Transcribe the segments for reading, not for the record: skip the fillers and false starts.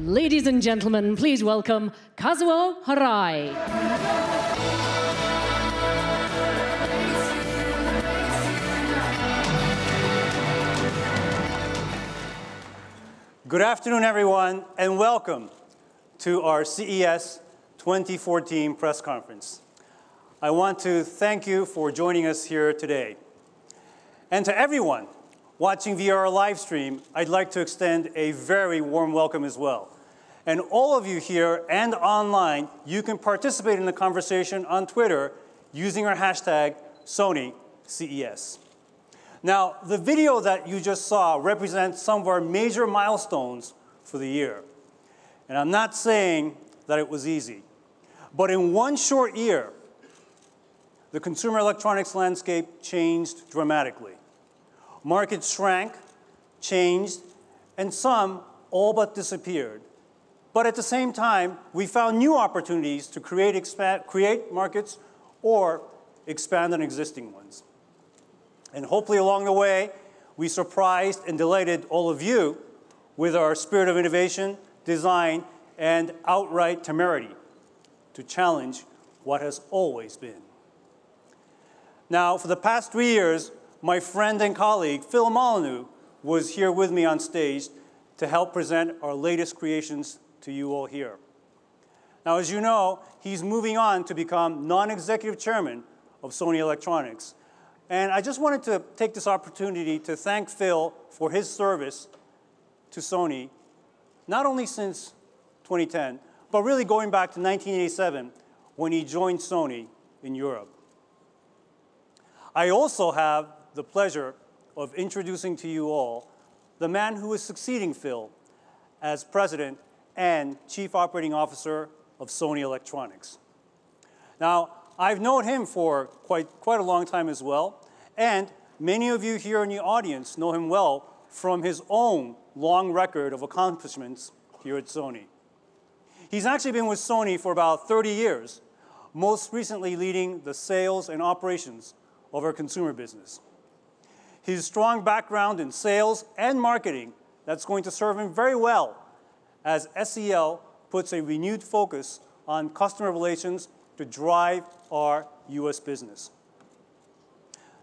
Ladies and gentlemen, please welcome Kazuo Harai. Good afternoon, everyone, and welcome to our CES 2014 press conference. I want to thank you for joining us here today. And to everyone watching via our live stream, I'd like to extend a very warm welcome as well. And all of you here and online, you can participate in the conversation on Twitter using our hashtag SonyCES. Now, the video that you just saw represents some of our major milestones for the year. And I'm not saying that it was easy, but in one short year, the consumer electronics landscape changed dramatically. Markets shrank, changed, and some all but disappeared. But at the same time, we found new opportunities to create markets or expand on existing ones. And hopefully along the way, we surprised and delighted all of you with our spirit of innovation, design, and outright temerity to challenge what has always been. Now, for the past 3 years, my friend and colleague, Phil Molyneux, was here with me on stage to help present our latest creations to you all here. Now, as you know, he's moving on to become non-executive chairman of Sony Electronics. And I just wanted to take this opportunity to thank Phil for his service to Sony, not only since 2010, but really going back to 1987 when he joined Sony in Europe. I also have the pleasure of introducing to you all the man who is succeeding Phil as president and chief operating officer of Sony Electronics. Now, I've known him for quite a long time as well, and many of you here in the audience know him well from his own long record of accomplishments here at Sony. He's actually been with Sony for about 30 years, most recently leading the sales and operations of our consumer business. His strong background in sales and marketing that's going to serve him very well as SEL puts a renewed focus on customer relations to drive our US business.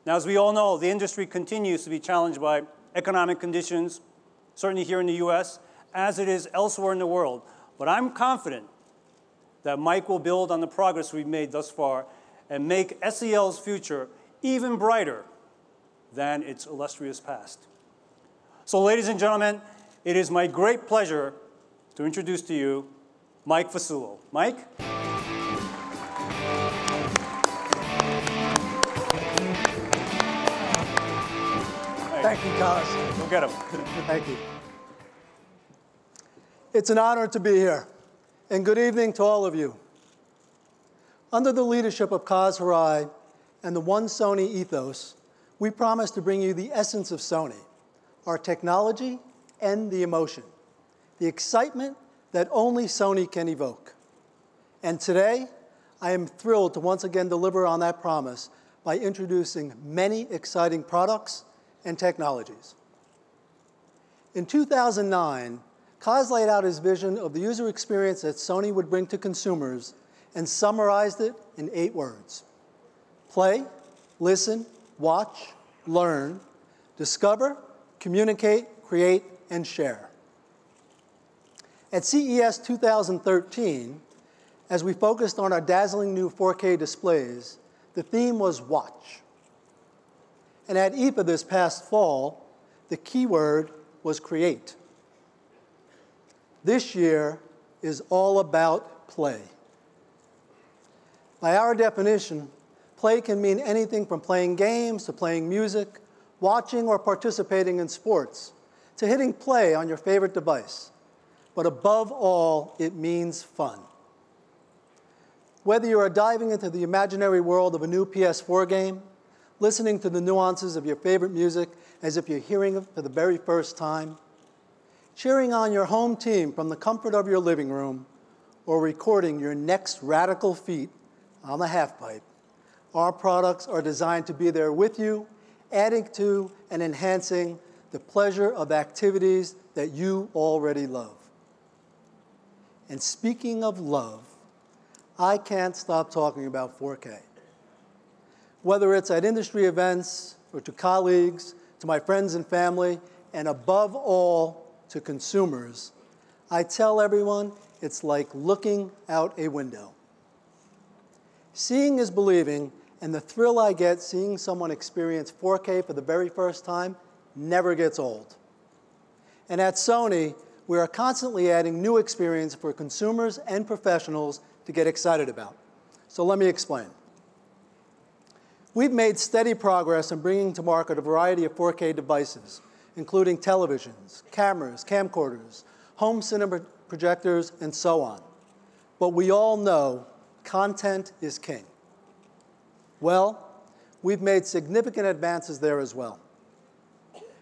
Now, as we all know, the industry continues to be challenged by economic conditions, certainly here in the US, as it is elsewhere in the world. But I'm confident that Mike will build on the progress we've made thus far and make SEL's future even brighter than its illustrious past. So, ladies and gentlemen, it is my great pleasure to introduce to you Mike Fasullo. Mike? Thank you, Kaz. Go get him. Thank you. It's an honor to be here, and good evening to all of you. Under the leadership of Kaz Harai and the One Sony ethos, we promise to bring you the essence of Sony, our technology and the emotion, the excitement that only Sony can evoke. And today, I am thrilled to once again deliver on that promise by introducing many exciting products and technologies. In 2009, Kaz laid out his vision of the user experience that Sony would bring to consumers and summarized it in 8 words. Play, listen, watch, learn, discover, communicate, create, and share. At CES 2013, as we focused on our dazzling new 4K displays, the theme was watch. And at IFA this past fall, the key word was create. This year is all about play. By our definition, play can mean anything from playing games to playing music, watching or participating in sports, to hitting play on your favorite device. But above all, it means fun. Whether you are diving into the imaginary world of a new PS4 game, listening to the nuances of your favorite music as if you're hearing it for the very first time, cheering on your home team from the comfort of your living room, or recording your next radical feat on the halfpipe, our products are designed to be there with you, adding to and enhancing the pleasure of activities that you already love. And speaking of love, I can't stop talking about 4K. Whether it's at industry events or to colleagues, to my friends and family, and above all, to consumers, I tell everyone it's like looking out a window. Seeing is believing, and the thrill I get seeing someone experience 4K for the very first time never gets old. And at Sony, we are constantly adding new experience for consumers and professionals to get excited about. So let me explain. We've made steady progress in bringing to market a variety of 4K devices, including televisions, cameras, camcorders, home cinema projectors, and so on. But we all know content is king. Well, we've made significant advances there as well.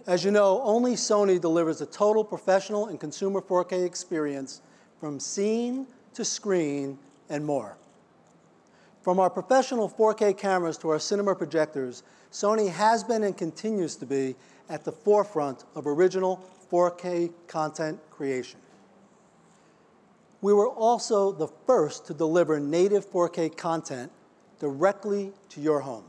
As you know, only Sony delivers a total professional and consumer 4K experience from scene to screen and more. From our professional 4K cameras to our cinema projectors, Sony has been and continues to be at the forefront of original 4K content creation. We were also the first to deliver native 4K content directly to your home.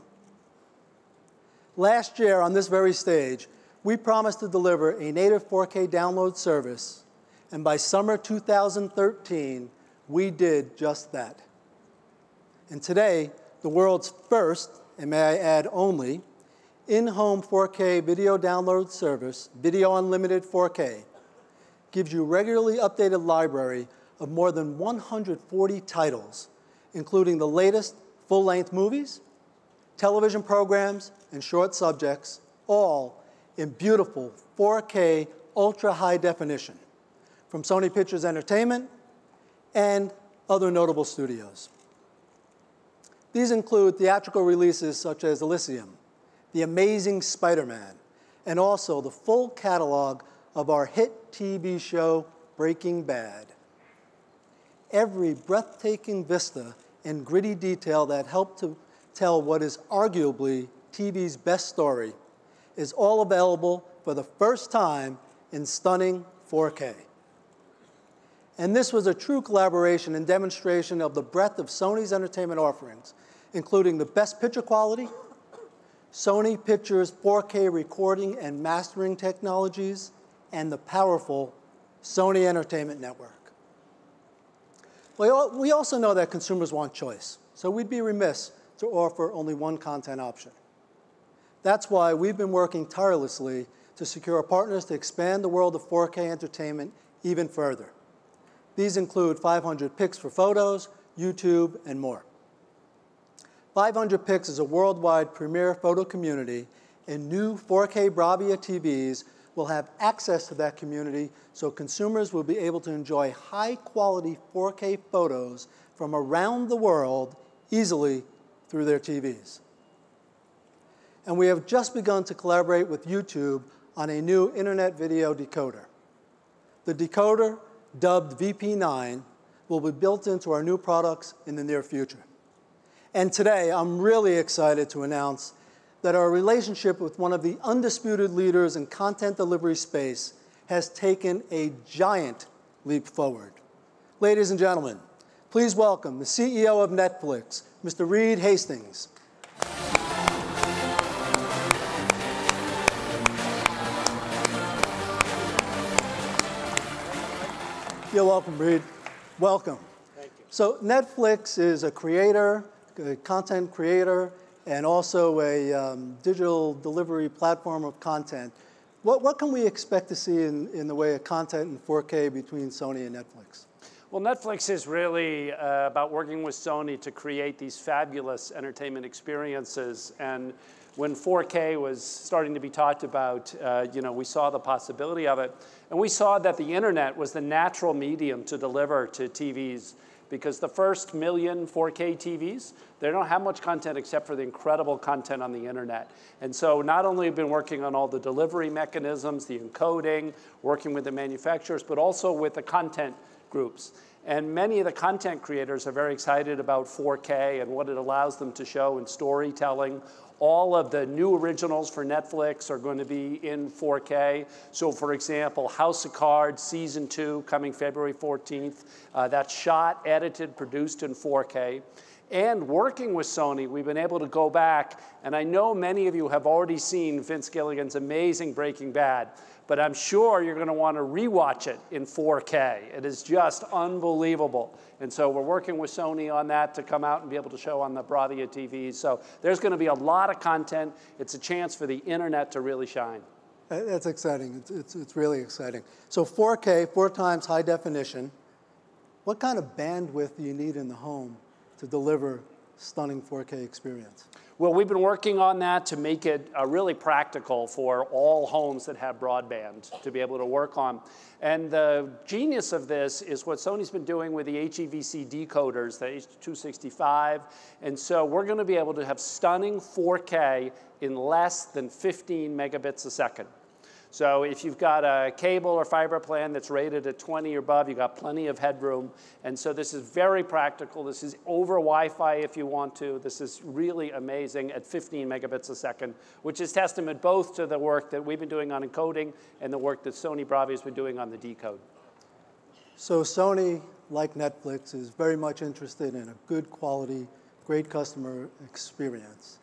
Last year, on this very stage, we promised to deliver a native 4K download service, and by summer 2013, we did just that. And today, the world's first, and may I add only, in-home 4K video download service, Video Unlimited 4K, gives you regularly updated library of more than 140 titles, including the latest full-length movies, television programs, and short subjects, all in beautiful 4K ultra-high definition from Sony Pictures Entertainment and other notable studios. These include theatrical releases such as Elysium, The Amazing Spider-Man, and also the full catalog of our hit TV show, Breaking Bad. Every breathtaking vista and gritty detail that helped to tell what is arguably TV's best story is all available for the first time in stunning 4K. And this was a true collaboration and demonstration of the breadth of Sony's entertainment offerings, including the best picture quality, Sony Pictures 4K recording and mastering technologies, and the powerful Sony Entertainment Network. We also know that consumers want choice, so we'd be remiss to offer only one content option. That's why we've been working tirelessly to secure partners to expand the world of 4K entertainment even further. These include 500 Pix for photos, YouTube, and more. 500 Pix is a worldwide premier photo community, and new 4K Bravia TVs will have access to that community so consumers will be able to enjoy high-quality 4K photos from around the world easily through their TVs. And we have just begun to collaborate with YouTube on a new internet video decoder. The decoder, dubbed VP9, will be built into our new products in the near future. And today, I'm really excited to announce that our relationship with one of the undisputed leaders in content delivery space has taken a giant leap forward. Ladies and gentlemen, please welcome the CEO of Netflix, Mr. Reed Hastings. You're welcome, Reed. Welcome. Thank you. So Netflix is a creator, a content creator, and also a digital delivery platform of content. What can we expect to see in the way of content in 4K between Sony and Netflix? Well, Netflix is really about working with Sony to create these fabulous entertainment experiences. And when 4K was starting to be talked about, we saw the possibility of it. And we saw that the internet was the natural medium to deliver to TVs, because the first million 4K TVs, they don't have much content except for the incredible content on the internet. And so not only have we been working on all the delivery mechanisms, the encoding, working with the manufacturers, but also with the content groups. And many of the content creators are very excited about 4K and what it allows them to show in storytelling, All of the new originals for Netflix are going to be in 4K. So for example, House of Cards Season 2 coming February 14th. That's shot, edited, produced in 4K. And working with Sony, we've been able to go back, and I know many of you have already seen Vince Gilligan's amazing Breaking Bad, but I'm sure you're going to want to rewatch it in 4K. It is just unbelievable. And so we're working with Sony on that to come out and be able to show on the Bravia TVs. So there's going to be a lot of content. It's a chance for the internet to really shine. That's exciting. It's really exciting. So 4K, 4 times high definition. What kind of bandwidth do you need in the home to deliver stunning 4K experience? Well, we've been working on that to make it really practical for all homes that have broadband to be able to work on. And the genius of this is what Sony's been doing with the HEVC decoders, the H265. And so we're going to be able to have stunning 4K in less than 15 megabits a second. So if you've got a cable or fiber plan that's rated at 20 or above, you've got plenty of headroom. And so this is very practical. This is over Wi-Fi if you want to. This is really amazing at 15 megabits a second, which is testament both to the work that we've been doing on encoding and the work that Sony Bravia has been doing on the decode. So Sony, like Netflix, is very much interested in a good quality, great customer experience.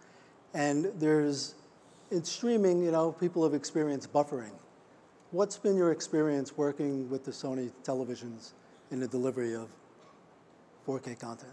And in streaming, you know, people have experienced buffering. What's been your experience working with the Sony televisions in the delivery of 4K content?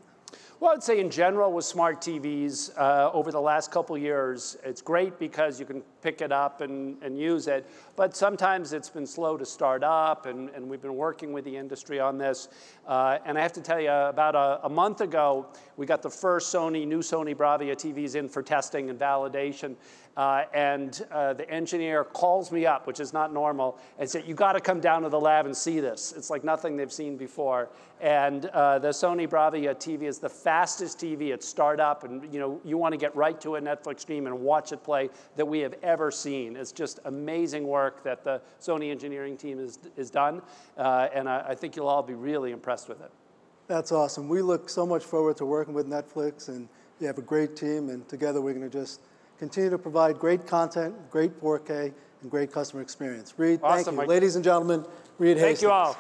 Well, I'd say in general with smart TVs, over the last couple years, it's great because you can pick it up and use it, but sometimes it's been slow to start up, and we've been working with the industry on this. And I have to tell you, about a month ago, we got the first new Sony Bravia TVs in for testing and validation. The engineer calls me up, which is not normal, and said, "You got to come down to the lab and see this. It's like nothing they've seen before." And the Sony Bravia TV is the fastest TV at startup, and you want to get right to a Netflix stream and watch it play that we have ever seen. It's just amazing work that the Sony engineering team has done, and I think you'll all be really impressed with it. That's awesome. We look so much forward to working with Netflix, and you have a great team, and together we're going to just continue to provide great content, great 4K, and great customer experience. Reed, awesome, thank you. Mike. Ladies and gentlemen, Reed Hastings. Thank you all.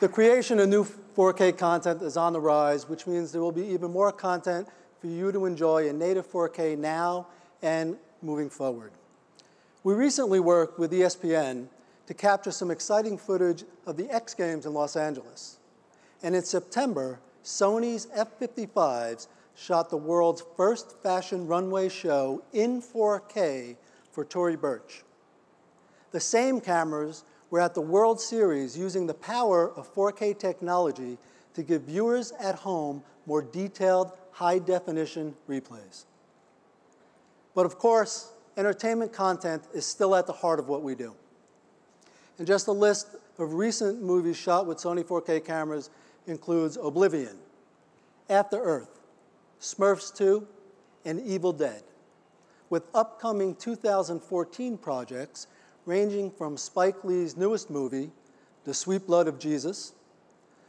The creation of new 4K content is on the rise, which means there will be even more content for you to enjoy in native 4K now and moving forward. We recently worked with ESPN to capture some exciting footage of the X Games in Los Angeles. And in September, Sony's F-55s shot the world's first fashion runway show in 4K for Tory Burch. The same cameras were at the World Series using the power of 4K technology to give viewers at home more detailed, high-definition replays. But of course, entertainment content is still at the heart of what we do. And just a list of recent movies shot with Sony 4K cameras includes Oblivion, After Earth, Smurfs 2, and Evil Dead, with upcoming 2014 projects ranging from Spike Lee's newest movie, The Sweet Blood of Jesus,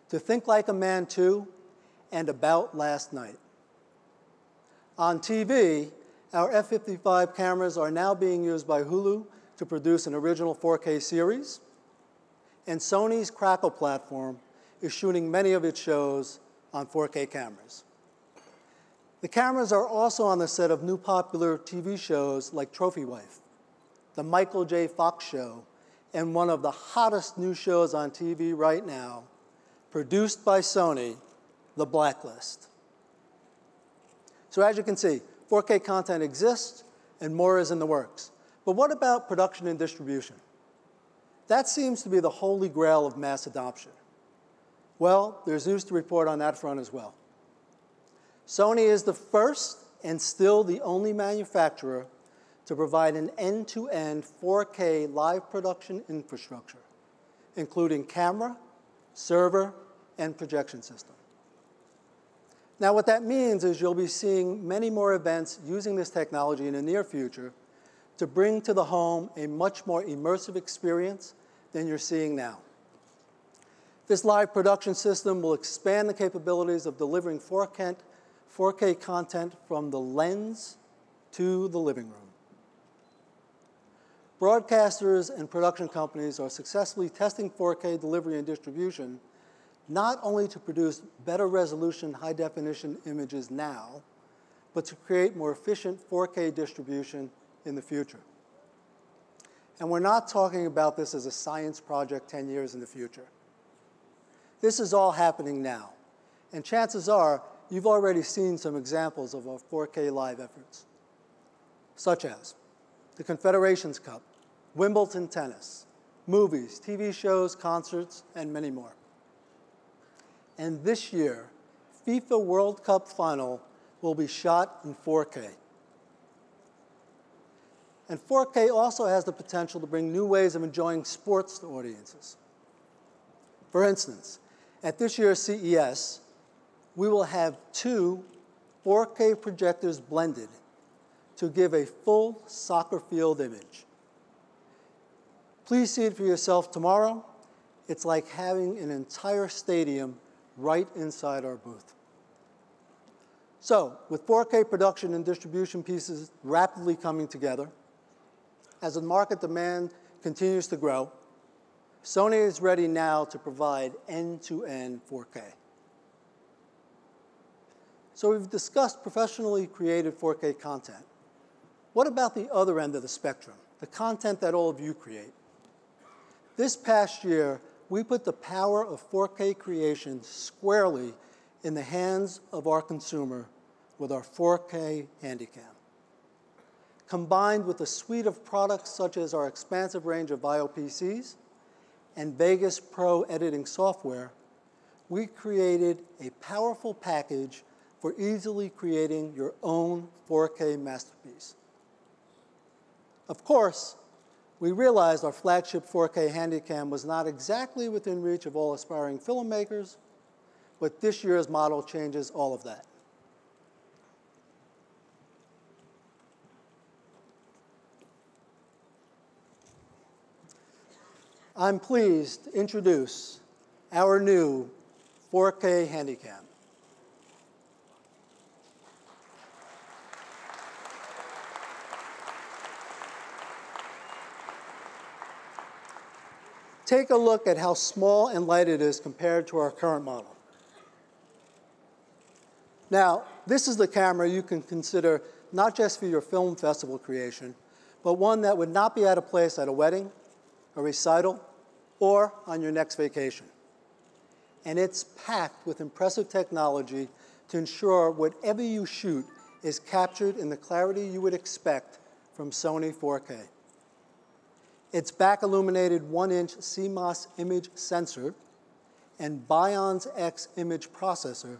to Think Like a Man 2, and About Last Night. On TV, our F-55 cameras are now being used by Hulu to produce an original 4K series, and Sony's Crackle platform is shooting many of its shows on 4K cameras. The cameras are also on the set of new popular TV shows like Trophy Wife, The Michael J. Fox Show, and one of the hottest new shows on TV right now, produced by Sony, The Blacklist. So as you can see, 4K content exists and more is in the works. But what about production and distribution? That seems to be the holy grail of mass adoption. Well, there's news to report on that front as well. Sony is the first and still the only manufacturer to provide an end-to-end 4K live production infrastructure, including camera, server, and projection system. Now, what that means is you'll be seeing many more events using this technology in the near future to bring to the home a much more immersive experience than you're seeing now. This live production system will expand the capabilities of delivering 4K content from the lens to the living room. Broadcasters and production companies are successfully testing 4K delivery and distribution, not only to produce better resolution, high-definition images now, but to create more efficient 4K distribution in the future. And we're not talking about this as a science project 10 years in the future. This is all happening now. And chances are, you've already seen some examples of our 4K live efforts, such as the Confederations Cup, Wimbledon tennis, movies, TV shows, concerts, and many more. And this year, FIFA World Cup final will be shot in 4K. And 4K also has the potential to bring new ways of enjoying sports to audiences. For instance, at this year's CES, we will have 2 4K projectors blended to give a full soccer field image. Please see it for yourself tomorrow. It's like having an entire stadium right inside our booth. So, with 4K production and distribution pieces rapidly coming together, as the market demand continues to grow, Sony is ready now to provide end-to-end 4K. So we've discussed professionally created 4K content. What about the other end of the spectrum, the content that all of you create? This past year, we put the power of 4K creation squarely in the hands of our consumer with our 4K Handycam. Combined with a suite of products such as our expansive range of VAIO PCs and Vegas Pro editing software, we created a powerful package for easily creating your own 4K masterpiece. Of course, we realized our flagship 4K Handycam was not exactly within reach of all aspiring filmmakers, but this year's model changes all of that. I'm pleased to introduce our new 4K Handycam. Take a look at how small and light it is compared to our current model. Now, this is the camera you can consider not just for your film festival creation, but one that would not be out of place at a wedding, a recital, or on your next vacation. And it's packed with impressive technology to ensure whatever you shoot is captured in the clarity you would expect from Sony 4K. Its back-illuminated 1-inch CMOS image sensor and Bion's X image processor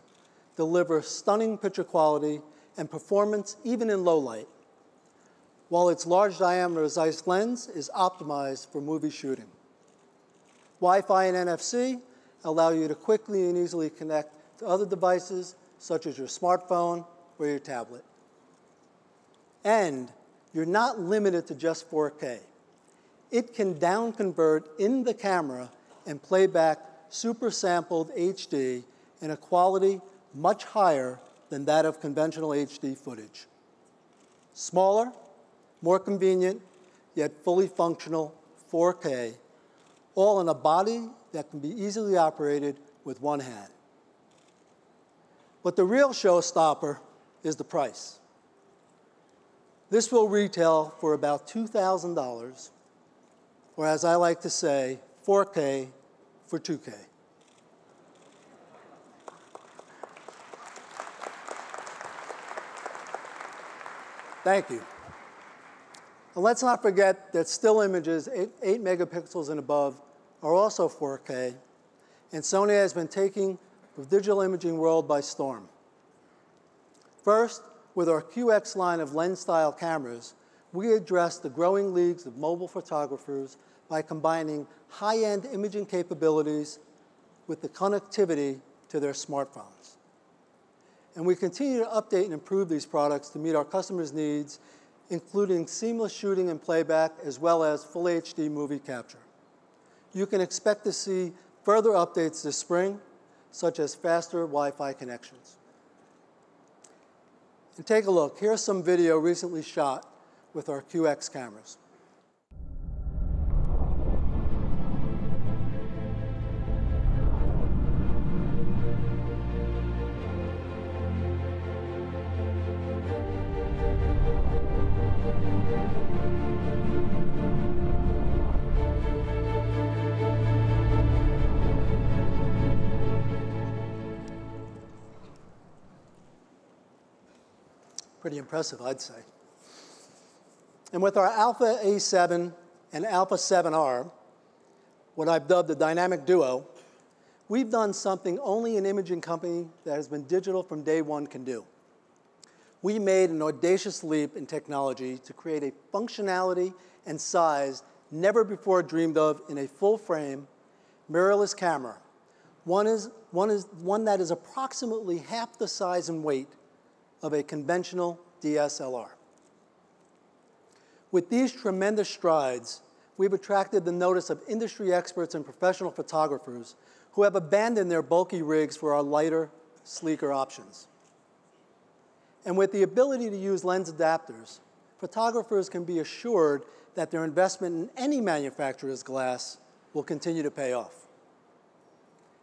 deliver stunning picture quality and performance even in low light, while its large diameter Zeiss lens is optimized for movie shooting. Wi-Fi and NFC allow you to quickly and easily connect to other devices such as your smartphone or your tablet. And you're not limited to just 4K. It can down-convert in the camera and play back super-sampled HD in a quality much higher than that of conventional HD footage. Smaller, more convenient, yet fully functional 4K, all in a body that can be easily operated with one hand. But the real showstopper is the price. This will retail for about $2,000, or as I like to say, 4K for 2K. Thank you. And let's not forget that still images 8 megapixels and above are also 4K, and Sony has been taking the digital imaging world by storm. First, with our QX line of lens-style cameras, we address the growing leagues of mobile photographers by combining high-end imaging capabilities with the connectivity to their smartphones. And we continue to update and improve these products to meet our customers' needs, including seamless shooting and playback, as well as full HD movie capture. You can expect to see further updates this spring, such as faster Wi-Fi connections. And take a look. Here's some video recently shot with our QX cameras. Pretty impressive, I'd say. And with our Alpha A7 and Alpha 7R, what I've dubbed the dynamic duo, we've done something only an imaging company that has been digital from day one can do. We made an audacious leap in technology to create a functionality and size never before dreamed of in a full-frame, mirrorless camera. One that is approximately half the size and weight of a conventional DSLR. With these tremendous strides, we've attracted the notice of industry experts and professional photographers who have abandoned their bulky rigs for our lighter, sleeker options. And with the ability to use lens adapters, photographers can be assured that their investment in any manufacturer's glass will continue to pay off.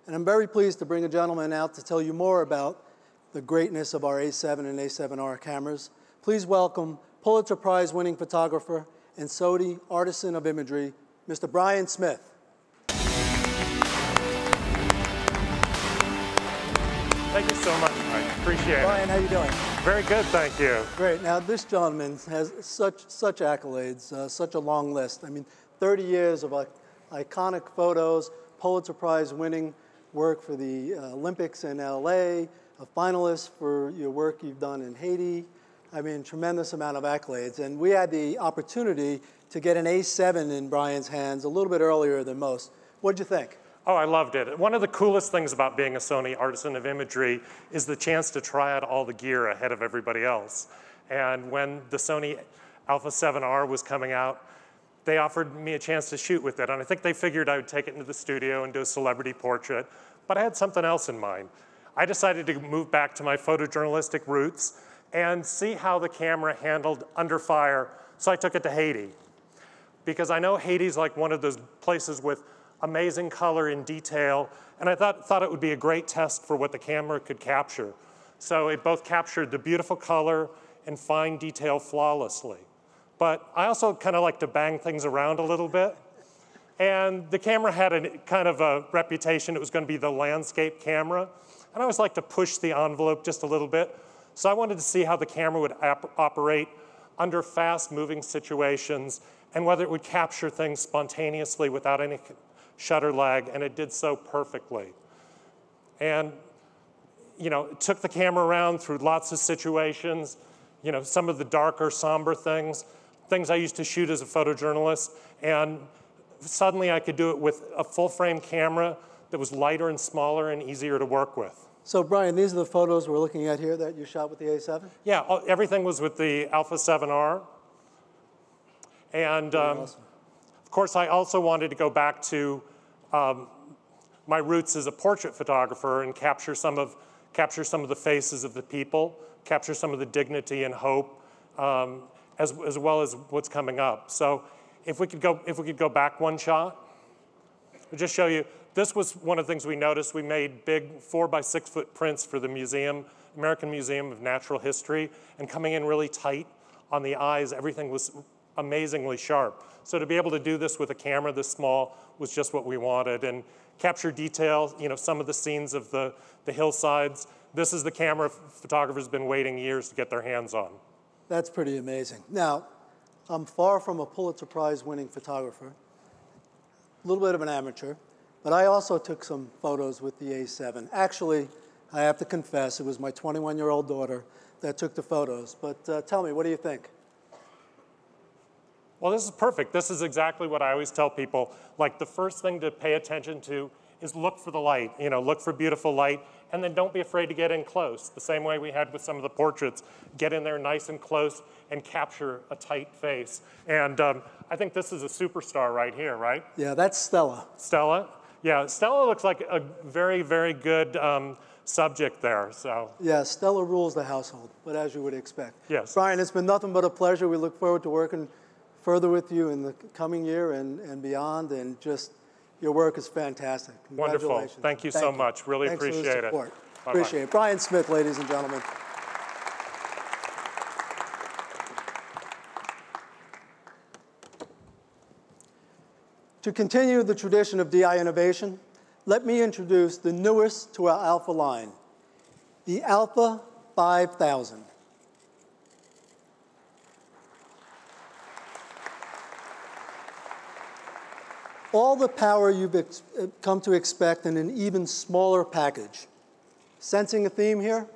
And I'm very pleased to bring a gentleman out to tell you more about the greatness of our A7 and A7R cameras. Please welcome Pulitzer Prize-winning photographer and Sony artisan of imagery, Mr. Brian Smith. Thank you so much, Mike. Appreciate it. Brian, how you doing? Very good, thank you. Great. Now, this gentleman has such accolades, such a long list. I mean, 30 years of iconic photos, Pulitzer Prize-winning work for the Olympics in LA, a finalist for your work you've done in Haiti. I mean, tremendous amount of accolades. And we had the opportunity to get an A7 in Brian's hands a little bit earlier than most. What'd you think? Oh, I loved it. One of the coolest things about being a Sony artisan of imagery is the chance to try out all the gear ahead of everybody else. And when the Sony Alpha 7R was coming out, they offered me a chance to shoot with it. And I think they figured I would take it into the studio and do a celebrity portrait. But I had something else in mind. I decided to move back to my photojournalistic roots and see how the camera handled under fire, so I took it to Haiti. Because I know Haiti's like one of those places with amazing color and detail, and I thought it would be a great test for what the camera could capture. So it both captured the beautiful color and fine detail flawlessly. But I also kind of like to bang things around a little bit. And the camera had a kind of a reputation. It was going to be the landscape camera. And I always like to push the envelope just a little bit. So I wanted to see how the camera would operate under fast-moving situations and whether it would capture things spontaneously without any shutter lag, and it did so perfectly. And it took the camera around through lots of situations, some of the darker, somber things I used to shoot as a photojournalist, and suddenly I could do it with a full-frame camera that was lighter and smaller and easier to work with. So, Brian, these are the photos we're looking at here that you shot with the A7? Yeah, everything was with the Alpha 7R. And awesome. of course, I also wanted to go back to my roots as a portrait photographer and capture some of the faces of the people, capture some of the dignity and hope, as well as what's coming up. So, if we could go back one shot, I'll just show you. This was one of the things we noticed. We made big 4 by 6 foot prints for the museum, American Museum of Natural History, and coming in really tight on the eyes, everything was amazingly sharp. So to be able to do this with a camera this small was just what we wanted, and capture detail, some of the scenes of the hillsides. This is the camera photographers been waiting years to get their hands on. That's pretty amazing. Now, I'm far from a Pulitzer Prize-winning photographer, a little bit of an amateur, but I also took some photos with the A7. Actually, I have to confess, it was my 21-year-old daughter that took the photos. But tell me, what do you think? Well, this is perfect. This is exactly what I always tell people. Like, the first thing to pay attention to is look for the light. Look for beautiful light, and then don't be afraid to get in close. The same way we had with some of the portraits. Get in there nice and close and capture a tight face. And I think this is a superstar right here, right? Yeah, that's Stella. Stella. Yeah, Stella looks like a very, very good subject there. So Yeah, Stella rules the household, but as you would expect. Yes. Brian, it's been nothing but a pleasure. We look forward to working further with you in the coming year and beyond, and just your work is fantastic. Wonderful. Congratulations. Thank you so much. Really Thanks appreciate for the it. support. Bye-bye. Appreciate it. Brian Smith, ladies and gentlemen. To continue the tradition of DI innovation, let me introduce the newest to our Alpha line, the Alpha 5000. All the power you've come to expect in an even smaller package. Sensing a theme here?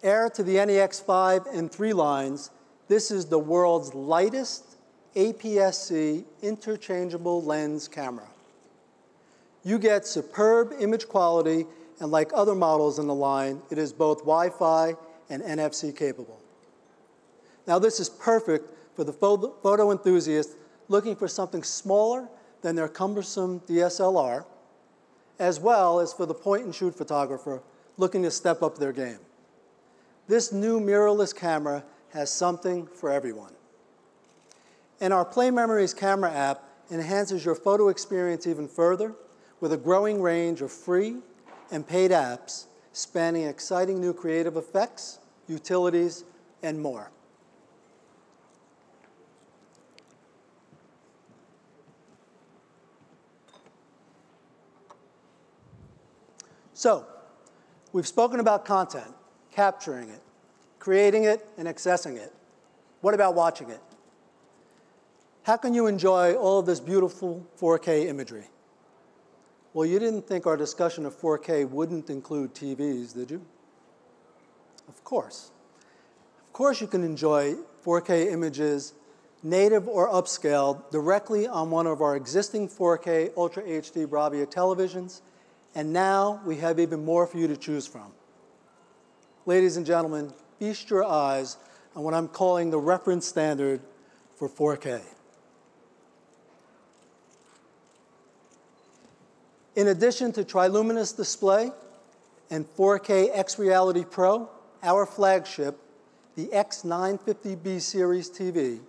Heir to the NEX 5 and 3 lines, this is the world's lightest APS-C interchangeable lens camera. You get superb image quality, and like other models in the line, it is both Wi-Fi and NFC capable. Now this is perfect for the photo enthusiast looking for something smaller than their cumbersome DSLR, as well as for the point-and-shoot photographer looking to step up their game. This new mirrorless camera has something for everyone. And our Play Memories camera app enhances your photo experience even further with a growing range of free and paid apps spanning exciting new creative effects, utilities, and more. So, we've spoken about content, capturing it, creating it, and accessing it. What about watching it? How can you enjoy all of this beautiful 4K imagery? Well, you didn't think our discussion of 4K wouldn't include TVs, did you? Of course. Of course you can enjoy 4K images, native or upscaled, directly on one of our existing 4K Ultra HD Bravia televisions, and now we have even more for you to choose from. Ladies and gentlemen, feast your eyes on what I'm calling the reference standard for 4K. In addition to triluminous display and 4K X Reality Pro, our flagship, the X950B series TV,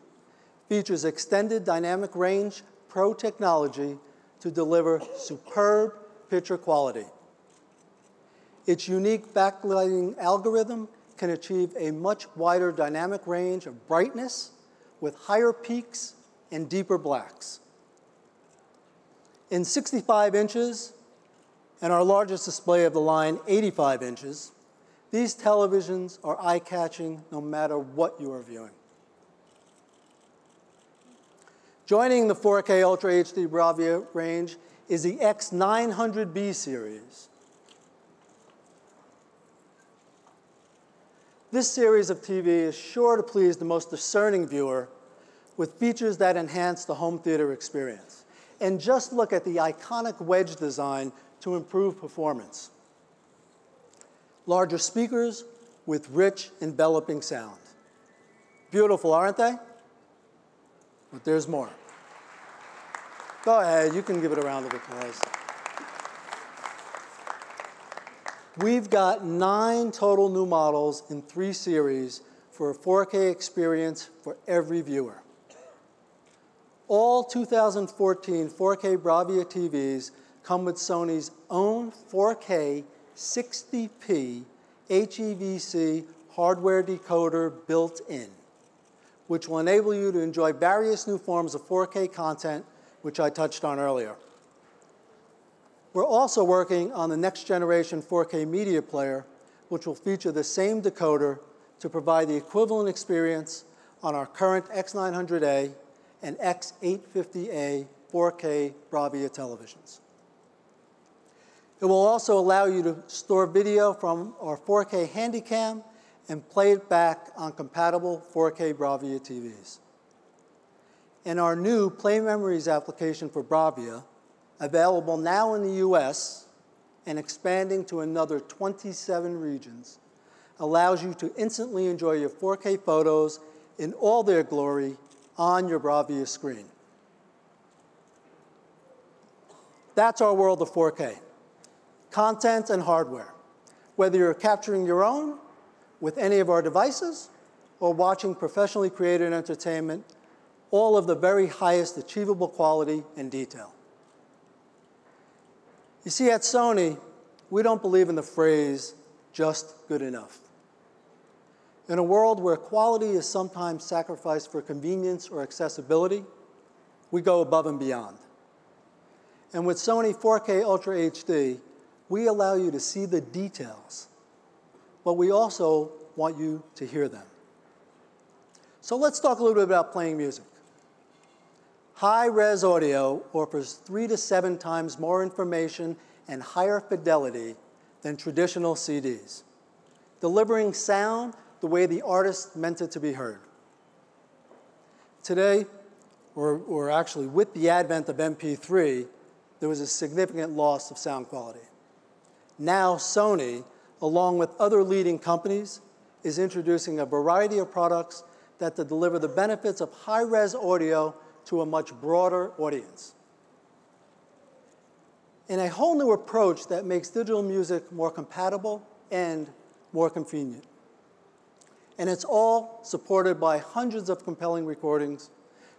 features extended dynamic range Pro technology to deliver superb picture quality. Its unique backlighting algorithm can achieve a much wider dynamic range of brightness with higher peaks and deeper blacks. In 65 inches, and our largest display of the line, 85 inches, these televisions are eye-catching no matter what you are viewing. Joining the 4K Ultra HD Bravia range is the X900B series. This series of TV is sure to please the most discerning viewer with features that enhance the home theater experience. And just look at the iconic wedge design to improve performance. Larger speakers with rich, enveloping sound. Beautiful, aren't they? But there's more. Go ahead, you can give it a round of applause. We've got 9 total new models in 3 series for a 4K experience for every viewer. All 2014 4K Bravia TVs come with Sony's own 4K 60p HEVC hardware decoder built in, which will enable you to enjoy various new forms of 4K content, which I touched on earlier. We're also working on the next generation 4K media player, which will feature the same decoder to provide the equivalent experience on our current X900A and X850A 4K Bravia televisions. It will also allow you to store video from our 4K Handycam and play it back on compatible 4K Bravia TVs. And our new Play Memories application for Bravia, available now in the US and expanding to another 27 regions, allows you to instantly enjoy your 4K photos in all their glory on your Bravia screen. That's our world of 4K. Content and hardware. Whether you're capturing your own with any of our devices or watching professionally created entertainment, all of the very highest achievable quality and detail. You see, at Sony, we don't believe in the phrase, just good enough. In a world where quality is sometimes sacrificed for convenience or accessibility, we go above and beyond. And with Sony 4K Ultra HD, we allow you to see the details, but we also want you to hear them. So let's talk a little bit about playing music. High-res audio offers 3 to 7 times more information and higher fidelity than traditional CDs, delivering sound the way the artist meant it to be heard. Today, or actually with the advent of MP3, there was a significant loss of sound quality. Now Sony, along with other leading companies, is introducing a variety of products that deliver the benefits of high-res audio to a much broader audience. And a whole new approach that makes digital music more compatible and more convenient. And it's all supported by hundreds of compelling recordings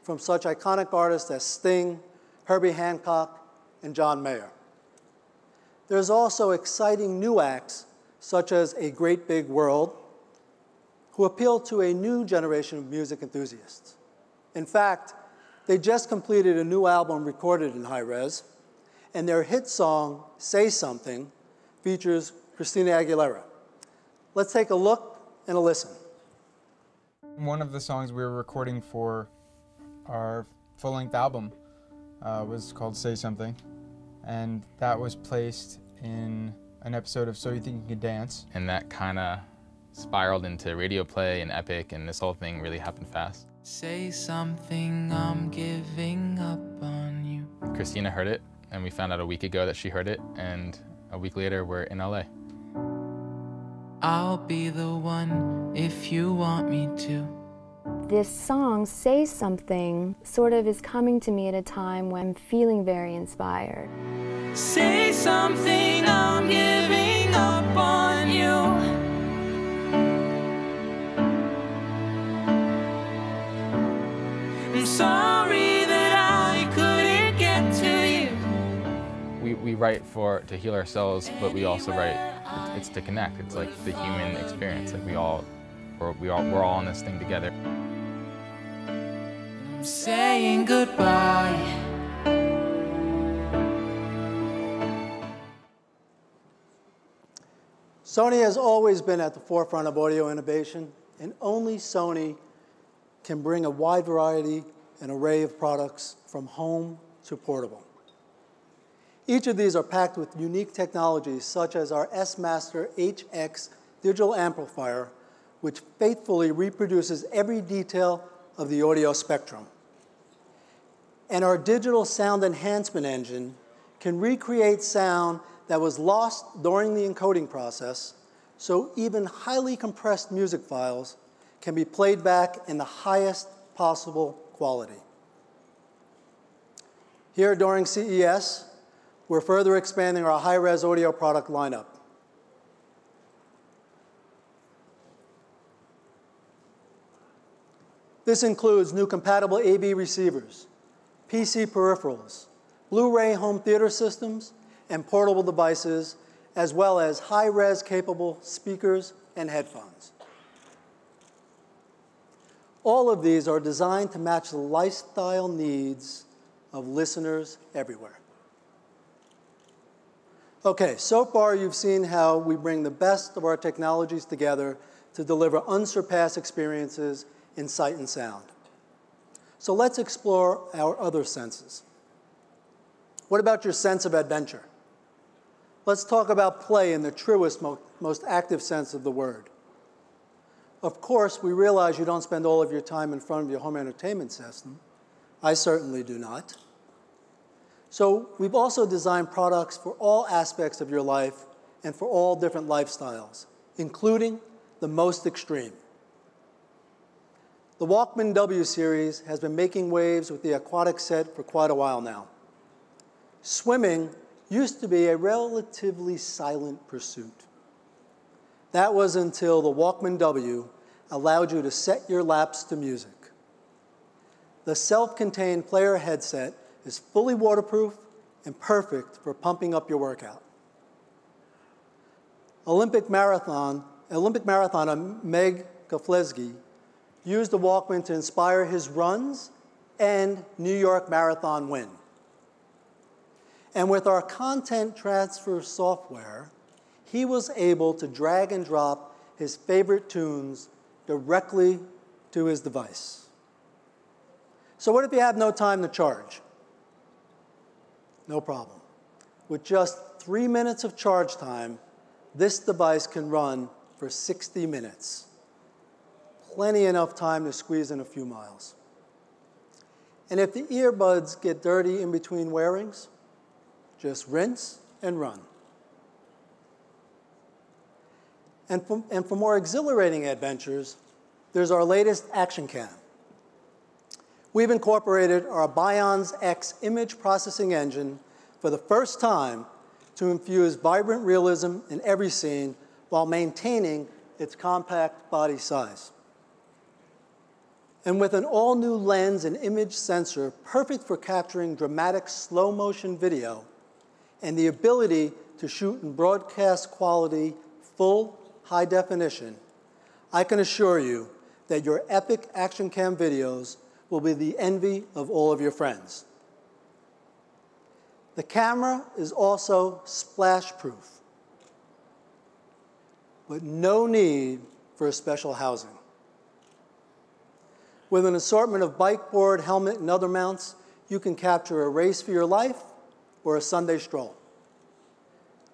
from such iconic artists as Sting, Herbie Hancock, and John Mayer. There's also exciting new acts, such as A Great Big World, who appeal to a new generation of music enthusiasts. In fact, they just completed a new album recorded in high-res, and their hit song, Say Something, features Christina Aguilera. Let's take a look and a listen. One of the songs we were recording for our full-length album was called Say Something, and that was placed in an episode of So You Think You Can Dance. And that kind of spiraled into radio play and epic, and this whole thing really happened fast. Say something, I'm giving up on you. Christina heard it, and we found out a week ago that she heard it, and a week later we're in LA. I'll be the one if you want me to. This song, Say Something, sort of is coming to me at a time when I'm feeling very inspired. Say something, I'm giving up on you. I'm sorry that I couldn't get to you. We write to heal ourselves, but we also write, it's to connect. It's like the human experience. Like we're all in this thing together. I'm saying goodbye. Sony has always been at the forefront of audio innovation, and only Sony can bring a wide variety and array of products from home to portable. Each of these are packed with unique technologies, such as our S-Master HX digital amplifier, which faithfully reproduces every detail of the audio spectrum. And our digital sound enhancement engine can recreate sound that was lost during the encoding process, so even highly compressed music files can be played back in the highest possible quality. Here during CES, we're further expanding our high-res audio product lineup. This includes new compatible AV receivers, PC peripherals, Blu-ray home theater systems, and portable devices, as well as high-res capable speakers and headphones. All of these are designed to match the lifestyle needs of listeners everywhere. Okay, so far you've seen how we bring the best of our technologies together to deliver unsurpassed experiences in sight and sound. So let's explore our other senses. What about your sense of adventure? Let's talk about play in the truest, most active sense of the word. Of course, we realize you don't spend all of your time in front of your home entertainment system. I certainly do not. So we've also designed products for all aspects of your life and for all different lifestyles, including the most extreme. The Walkman W series has been making waves with the aquatic set for quite a while now. Swimming used to be a relatively silent pursuit. That was until the Walkman W allowed you to set your laps to music. The self-contained player headset is fully waterproof and perfect for pumping up your workout. Olympic marathoner Meg Keflezighi used the Walkman to inspire his runs and New York Marathon win. And with our content transfer software, he was able to drag and drop his favorite tunes directly to his device. So what if you have no time to charge? No problem. With just 3 minutes of charge time, this device can run for 60 minutes. Plenty enough time to squeeze in a few miles. And if the earbuds get dirty in between wearings, just rinse and run. And for more exhilarating adventures, there's our latest Action Cam. We've incorporated our Bionz X image processing engine for the first time to infuse vibrant realism in every scene while maintaining its compact body size. And with an all-new lens and image sensor perfect for capturing dramatic slow-motion video and the ability to shoot in broadcast quality, full high definition, I can assure you that your epic Action Cam videos will be the envy of all of your friends. The camera is also splash-proof, but no need for a special housing. With an assortment of bike, board, helmet, and other mounts, you can capture a race for your life or a Sunday stroll.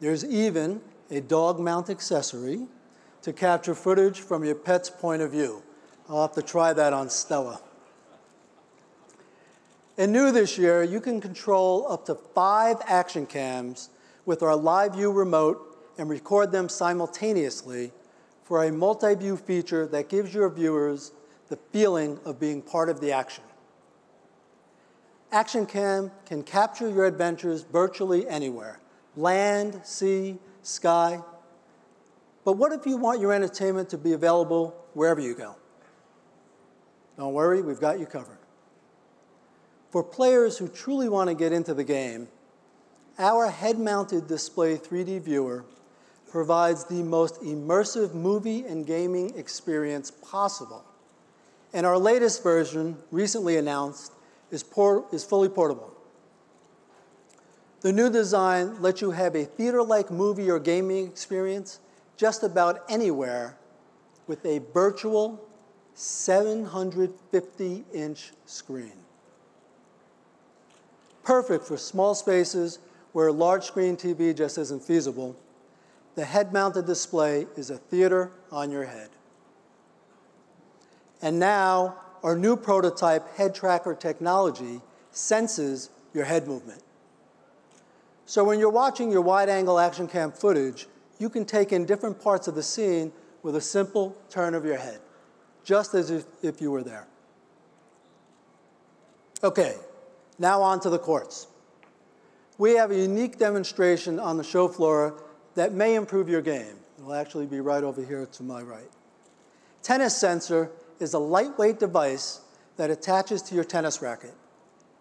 There's even a dog mount accessory to capture footage from your pet's point of view. I'll have to try that on Stella. And new this year, you can control up to 5 Action Cams with our Live View remote and record them simultaneously for a multi-view feature that gives your viewers the feeling of being part of the action. Action Cam can capture your adventures virtually anywhere, land, sea, sky. But what if you want your entertainment to be available wherever you go? Don't worry, we've got you covered. For players who truly want to get into the game, our head-mounted display 3D viewer provides the most immersive movie and gaming experience possible. And our latest version, recently announced, is fully portable. The new design lets you have a theater-like movie or gaming experience just about anywhere with a virtual 750-inch screen. Perfect for small spaces where a large screen TV just isn't feasible, the head-mounted display is a theater on your head. And now, our new prototype head tracker technology senses your head movement. So when you're watching your wide-angle Action Cam footage, you can take in different parts of the scene with a simple turn of your head, just as if you were there. Okay, now on to the courts. We have a unique demonstration on the show floor that may improve your game. It'll actually be right over here to my right. Tennis Sensor is a lightweight device that attaches to your tennis racket,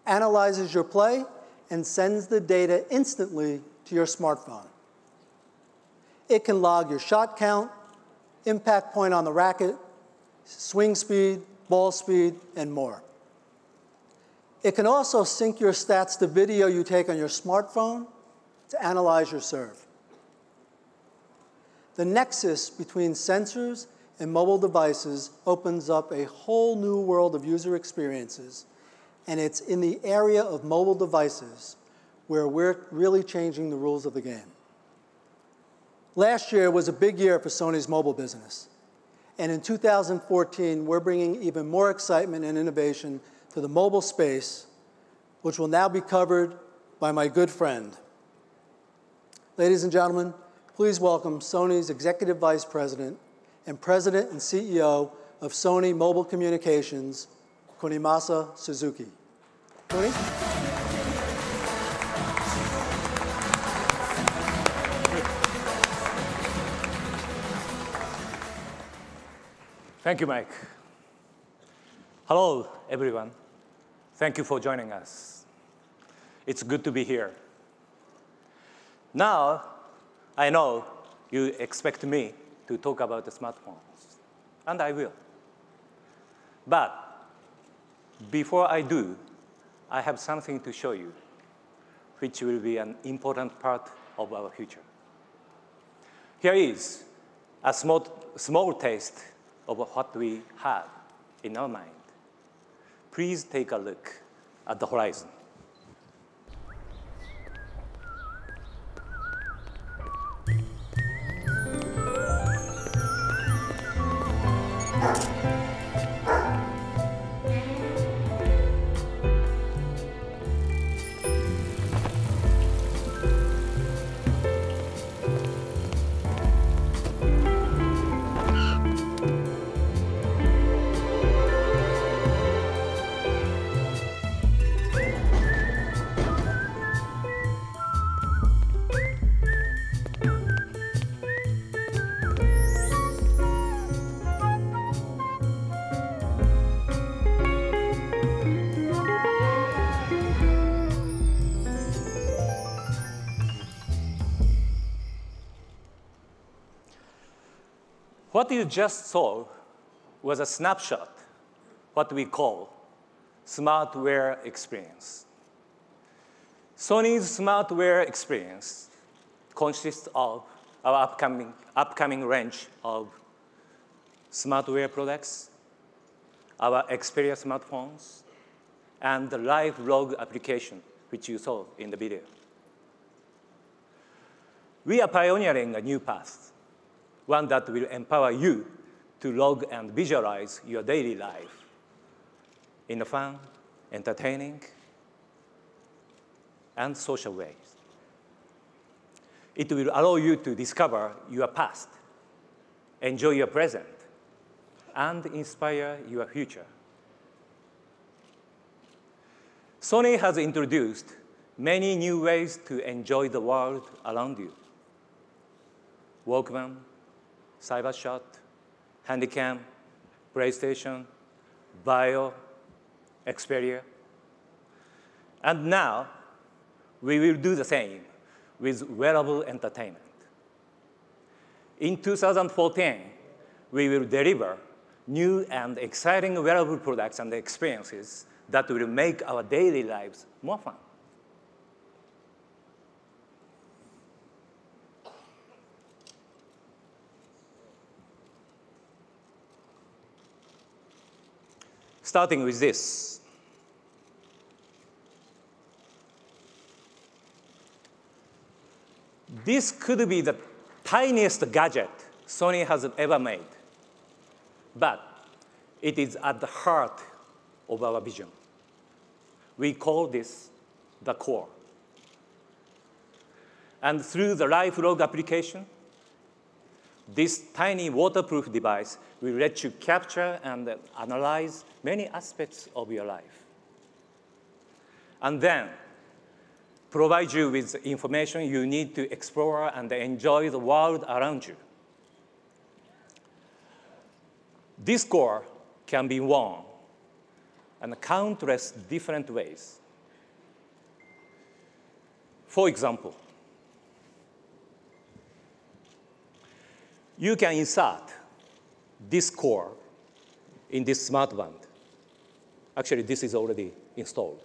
analyzes your play, and sends the data instantly to your smartphone. It can log your shot count, impact point on the racket, swing speed, ball speed, and more. It can also sync your stats to video you take on your smartphone to analyze your serve. The nexus between sensors and mobile devices opens up a whole new world of user experiences, and it's in the area of mobile devices where we're really changing the rules of the game. Last year was a big year for Sony's mobile business, and in 2014, we're bringing even more excitement and innovation to the mobile space, which will now be covered by my good friend. Ladies and gentlemen, please welcome Sony's Executive Vice President and President and CEO of Sony Mobile Communications, Kunimasa Suzuki. Kuni? Thank you, Mike. Hello, everyone. Thank you for joining us. It's good to be here. Now, I know you expect me to talk about the smartphones, and I will. But before I do, I have something to show you, which will be an important part of our future. Here is a small taste of what we have in our mind. Please take a look at the horizon. What you just saw was a snapshot, what we call smart wear experience. Sony's smart wear experience consists of our upcoming range of smart wear products, our Xperia smartphones, and the live log application, which you saw in the video. We are pioneering a new path, one that will empower you to log and visualize your daily life in a fun, entertaining, and social ways. It will allow you to discover your past, enjoy your present, and inspire your future. Sony has introduced many new ways to enjoy the world around you. Walkman, Cybershot, Handycam, PlayStation, Bio, Xperia. And now, we will do the same with wearable entertainment. In 2014, we will deliver new and exciting wearable products and experiences that will make our daily lives more fun. Starting with this. This could be the tiniest gadget Sony has ever made, but it is at the heart of our vision. We call this the core. And through the live log application, this tiny waterproof device will let you capture and analyze many aspects of your life, and then provide you with information you need to explore and enjoy the world around you. This core can be worn in countless different ways. For example, you can insert this core in this smart band. Actually, this is already installed.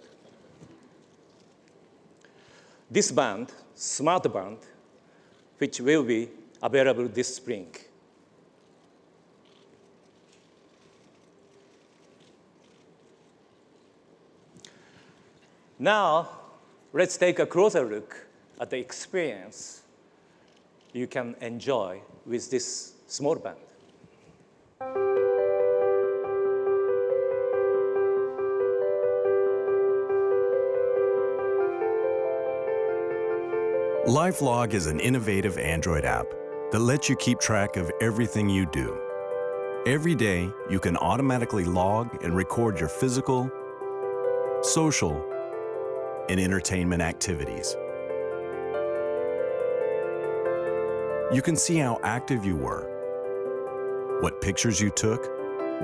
This band, smart band, which will be available this spring. Now, let's take a closer look at the experience you can enjoy with this small band. LifeLog is an innovative Android app that lets you keep track of everything you do. Every day, you can automatically log and record your physical, social, and entertainment activities. You can see how active you were, what pictures you took,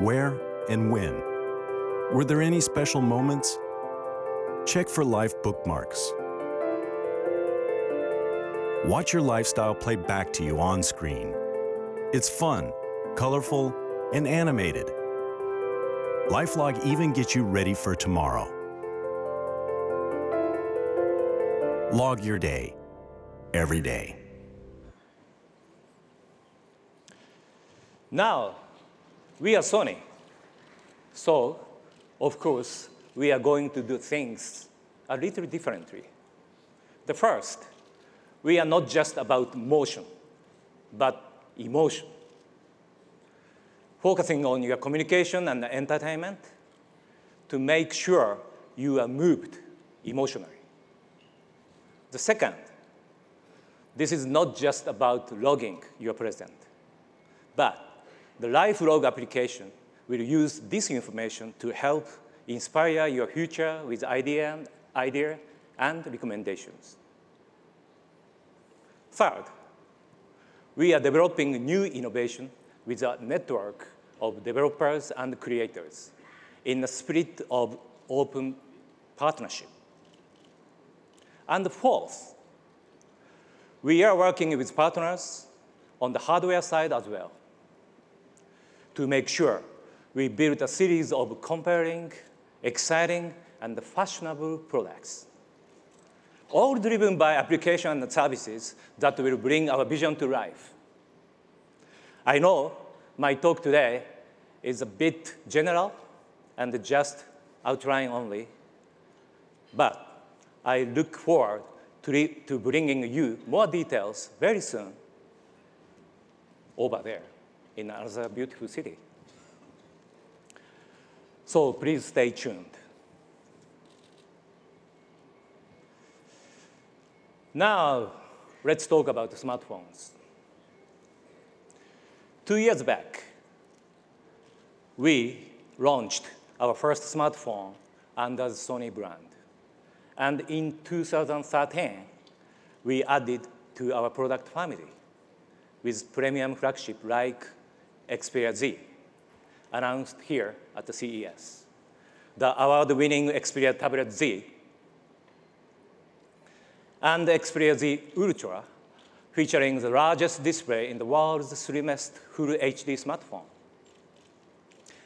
Where and when? Were there any special moments? Check for life bookmarks. Watch your lifestyle play back to you on screen. It's fun, colorful, and animated. LifeLog even gets you ready for tomorrow. Log your day, every day. Now, we are Sony. So, of course, we are going to do things a little differently. The first, we are not just about motion, but emotion. Focusing on your communication and entertainment to make sure you are moved emotionally. The second, this is not just about logging your present, but the LifeLog application will use this information to help inspire your future with idea and recommendations. Third, we are developing new innovation with a network of developers and creators in a spirit of open partnership. And fourth, we are working with partners on the hardware side as well to make sure we build a series of compelling, exciting, and fashionable products, all driven by applications and services that will bring our vision to life. I know my talk today is a bit general and just outline only, but I look forward to bringing you more details very soon over there in another beautiful city. So please stay tuned. Now, let's talk about smartphones. 2 years back, we launched our first smartphone under the Sony brand. And in 2013, we added to our product family with premium flagship like Xperia Z, announced here at the CES. The award-winning Xperia Tablet Z and Xperia Z Ultra, featuring the largest display in the world's slimmest full HD smartphone.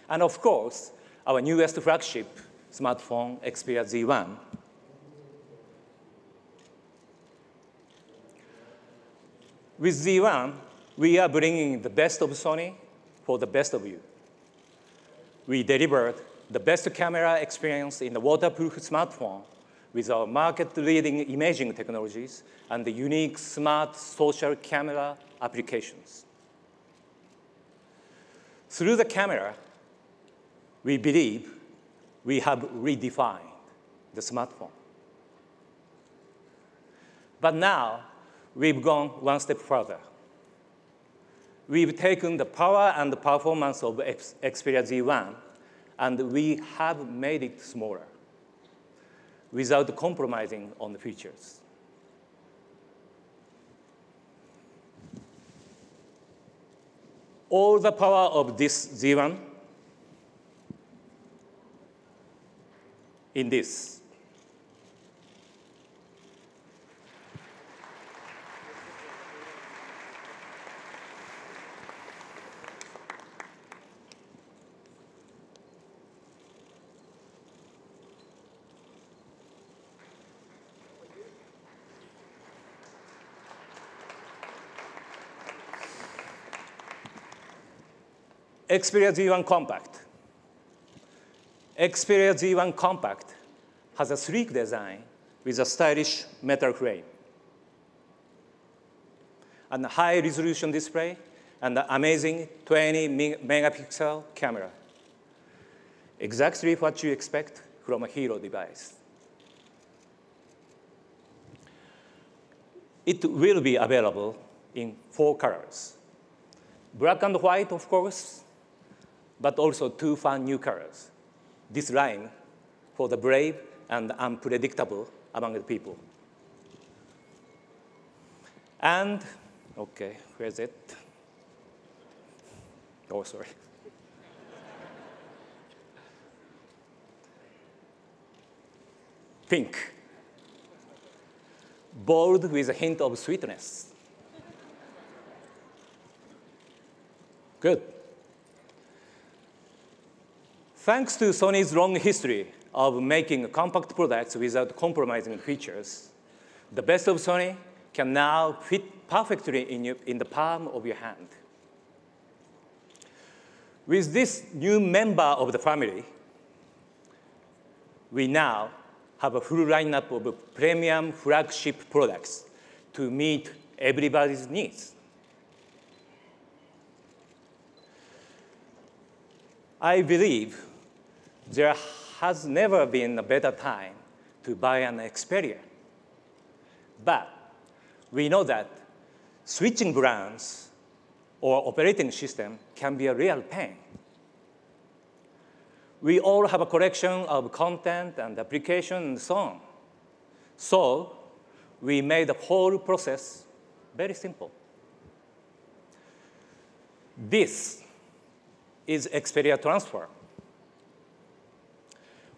And of course, our newest flagship smartphone, Xperia Z1. With Z1, we are bringing the best of Sony for the best of you. We delivered the best camera experience in the waterproof smartphone with our market-leading imaging technologies and the unique smart social camera applications. Through the camera, we believe we have redefined the smartphone. But now, we've gone one step further. We've taken the power and the performance of Xperia Z1, and we have made it smaller without compromising on the features. All the power of this Z1 in this. Xperia Z1 Compact. Xperia Z1 Compact has a sleek design with a stylish metal frame, and a high-resolution display, and an amazing 20-megapixel camera. Exactly what you expect from a hero device. It will be available in 4 colors. Black and white, of course, but also 2 fun new colors. This line for the brave and unpredictable among the people. And, okay, where's it? Oh, sorry. pink, bold with a hint of sweetness. Good. Thanks to Sony's long history of making compact products without compromising features, the best of Sony can now fit perfectly in the palm of your hand. With this new member of the family, we now have a full lineup of premium flagship products to meet everybody's needs. I believe there has never been a better time to buy an Xperia. But we know that switching brands or operating system can be a real pain. We all have a collection of content and application and so on. So we made the whole process very simple. This is Xperia Transfer.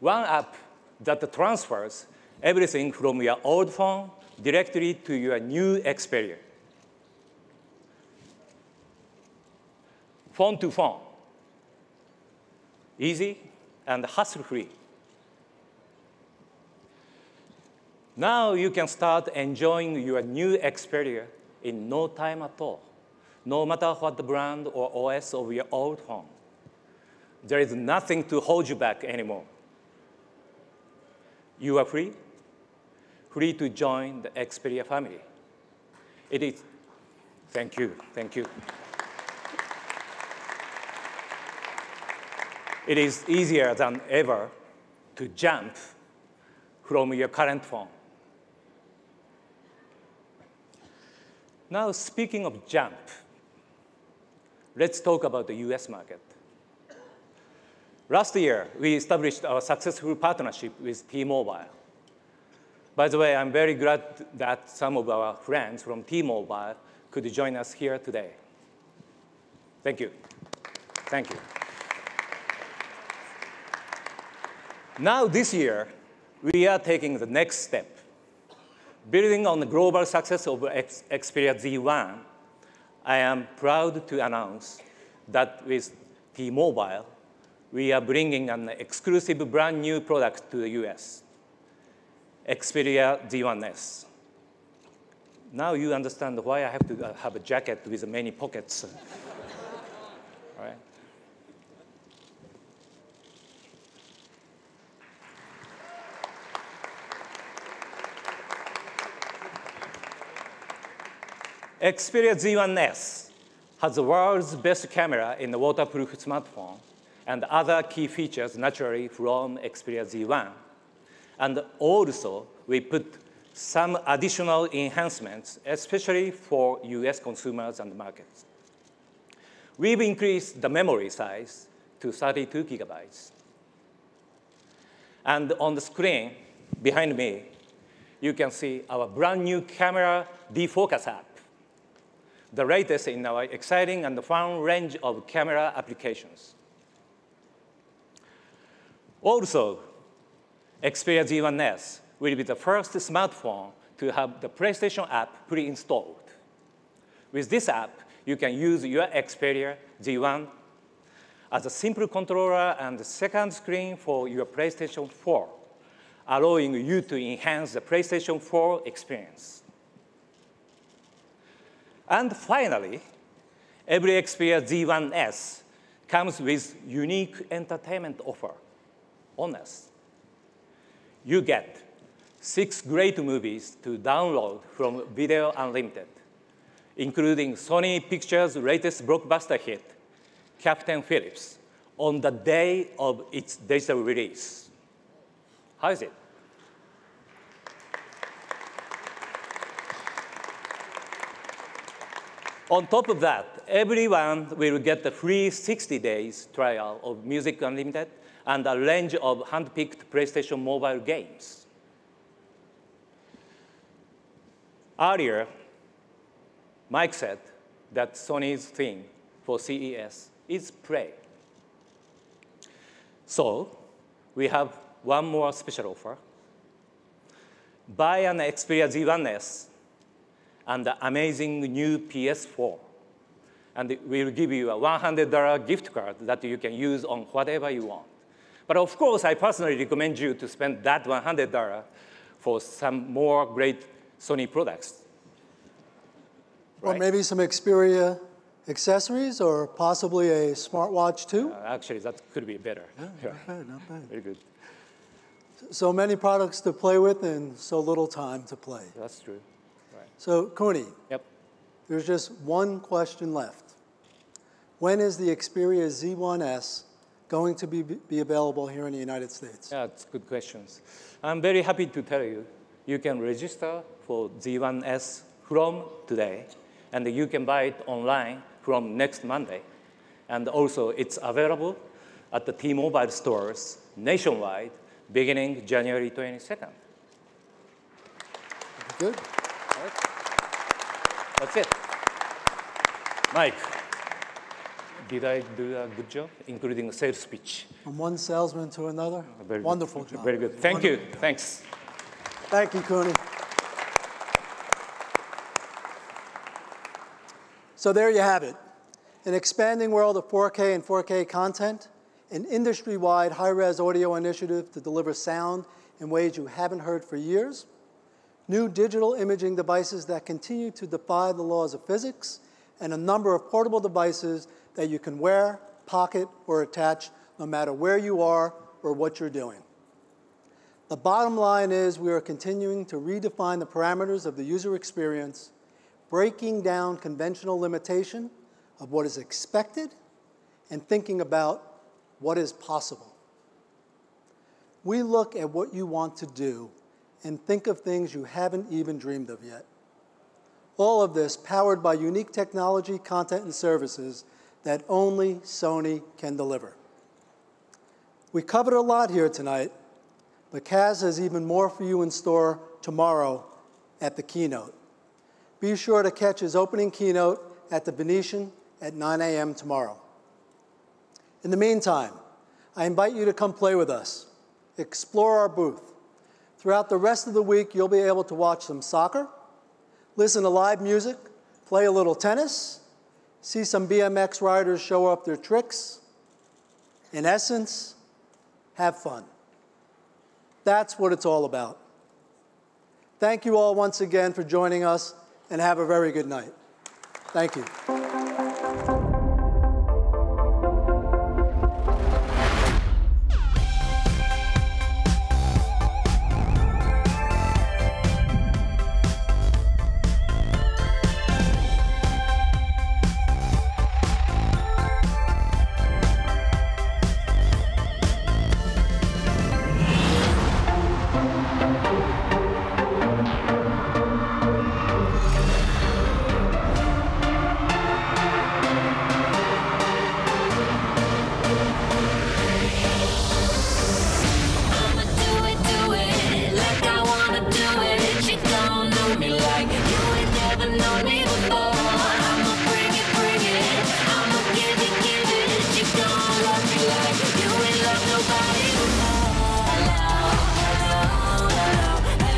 One app that transfers everything from your old phone directly to your new Xperia. Phone to phone. Easy and hassle-free. Now you can start enjoying your new Xperia in no time at all, no matter what the brand or OS of your old phone. There is nothing to hold you back anymore. You are free to join the Xperia family. It is, thank you. It is easier than ever to jump from your current phone. Now, speaking of jump, let's talk about the US market. Last year, we established our successful partnership with T-Mobile. By the way, I'm very glad that some of our friends from T-Mobile could join us here today. Thank you. Thank you. Now, this year, we are taking the next step. Building on the global success of Xperia Z1, I am proud to announce that with T-Mobile, we are bringing an exclusive brand new product to the US, Xperia Z1S. Now you understand why I have to have a jacket with many pockets. All right? Xperia Z1S has the world's best camera in the waterproof smartphone and other key features naturally from Xperia Z1. And also, we put some additional enhancements, especially for US consumers and markets. We've increased the memory size to 32 gigabytes. And on the screen behind me, you can see our brand new camera defocus app, the latest in our exciting and fun range of camera applications. Also, Xperia Z1S will be the first smartphone to have the PlayStation app pre-installed. With this app, you can use your Xperia Z1 as a simple controller and the second screen for your PlayStation 4, allowing you to enhance the PlayStation 4 experience. And finally, every Xperia Z1S comes with unique entertainment offer on us. You get 6 great movies to download from Video Unlimited, including Sony Pictures' latest blockbuster hit, Captain Phillips, on the day of its digital release. How is it? On top of that, everyone will get a free 60 days trial of Music Unlimited and a range of hand-picked PlayStation mobile games. Earlier, Mike said that Sony's theme for CES is play. So we have one more special offer. buy an Xperia Z1S and the amazing new PS4. And we'll give you a $100 gift card that you can use on whatever you want. But of course, I personally recommend you to spend that $100 for some more great Sony products. Or maybe some Xperia accessories, or possibly a smartwatch too? Actually, that could be better. Yeah, not bad, not bad. Very good. So many products to play with and so little time to play. That's true. Right. So, Kuni, Yep. there's just one question left. When is the Xperia Z1S going to be available here in the United States? Yeah, it's good questions. I'm very happy to tell you, you can register for Z1S from today, and you can buy it online from next Monday. And also, it's available at the T-Mobile stores nationwide beginning January 22nd. Good. All right. That's it. Mike, did I do a good job, including a sales pitch? From one salesman to another? Very Wonderful good. job. Very good. Thank you. Thanks. Thank you, Kuni. So there you have it. An expanding world of 4K and 4K content, an industry-wide high-res audio initiative to deliver sound in ways you haven't heard for years, new digital imaging devices that continue to defy the laws of physics, and a number of portable devices that you can wear, pocket, or attach no matter where you are or what you're doing. The bottom line is we are continuing to redefine the parameters of the user experience, breaking down conventional limitation of what is expected and thinking about what is possible. We look at what you want to do and think of things you haven't even dreamed of yet. All of this powered by unique technology, content, and services that only Sony can deliver. We covered a lot here tonight, but Kaz has even more for you in store tomorrow at the keynote. Be sure to catch his opening keynote at the Venetian at 9 a.m. tomorrow. In the meantime, I invite you to come play with us, explore our booth. Throughout the rest of the week, you'll be able to watch some soccer, listen to live music, play a little tennis, see some BMX riders show off their tricks. In essence, have fun. That's what it's all about. Thank you all once again for joining us, and have a very good night. Thank you. Hello, hello, hello.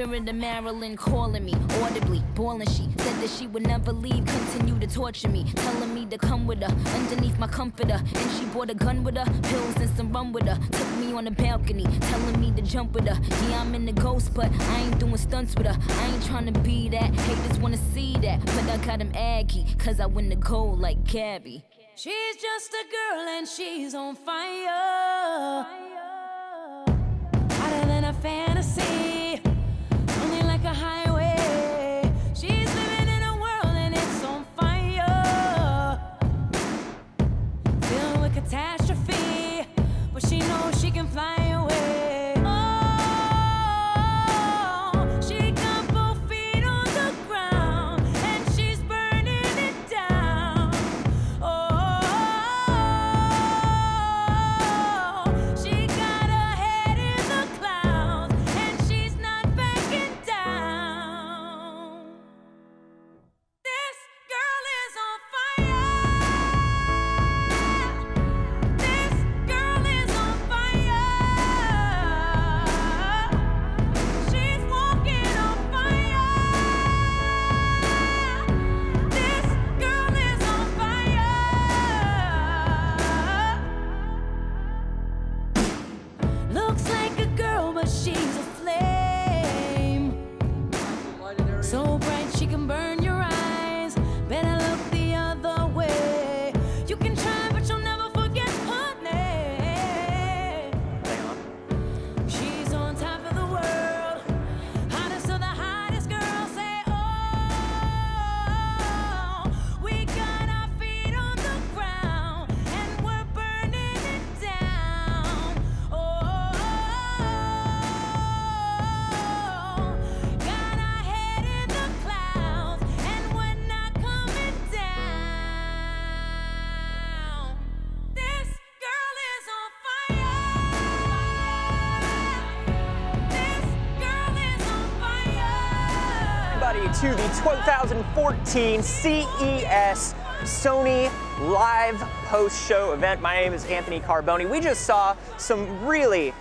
spirit of Marilyn calling me audibly, bawling. She said that she would never leave, continue to torture me, telling me to come with her underneath my comforter. And she brought a gun with her, pills and some rum with her. Took me on the balcony, telling me to jump with her. Yeah, I'm in the ghost, but I ain't doing stunts with her. I ain't trying to be that, haters wanna see that. But I got him aggy, cause I win the gold like Gabby. She's just a girl and she's on fire. Hotter than a fantasy, only like a highway. She's living in a world and it's on fire, filled with catastrophe, but she knows she can fly away. Oh, she got both feet on the ground and she's burning it down. Oh, she got her head in the clouds and she's not backing down. This girl is on fire. This girl is on fire. She's walking on fire. This girl is on fire. Looks like a girl, but she's a flame. So bright she can burn your eyes. Better look the other way. You can try, but you'll never forget her name. She's on top of the world, hottest of the hottest girls. Say, oh, we got our feet on the ground and we're burning it down. Oh, got our head in the clouds and we're not coming down. This girl is on fire. This girl is on fire. Everybody to the 2014 CES Sony live post-show event. My name is Anthony Carboni. We just saw some really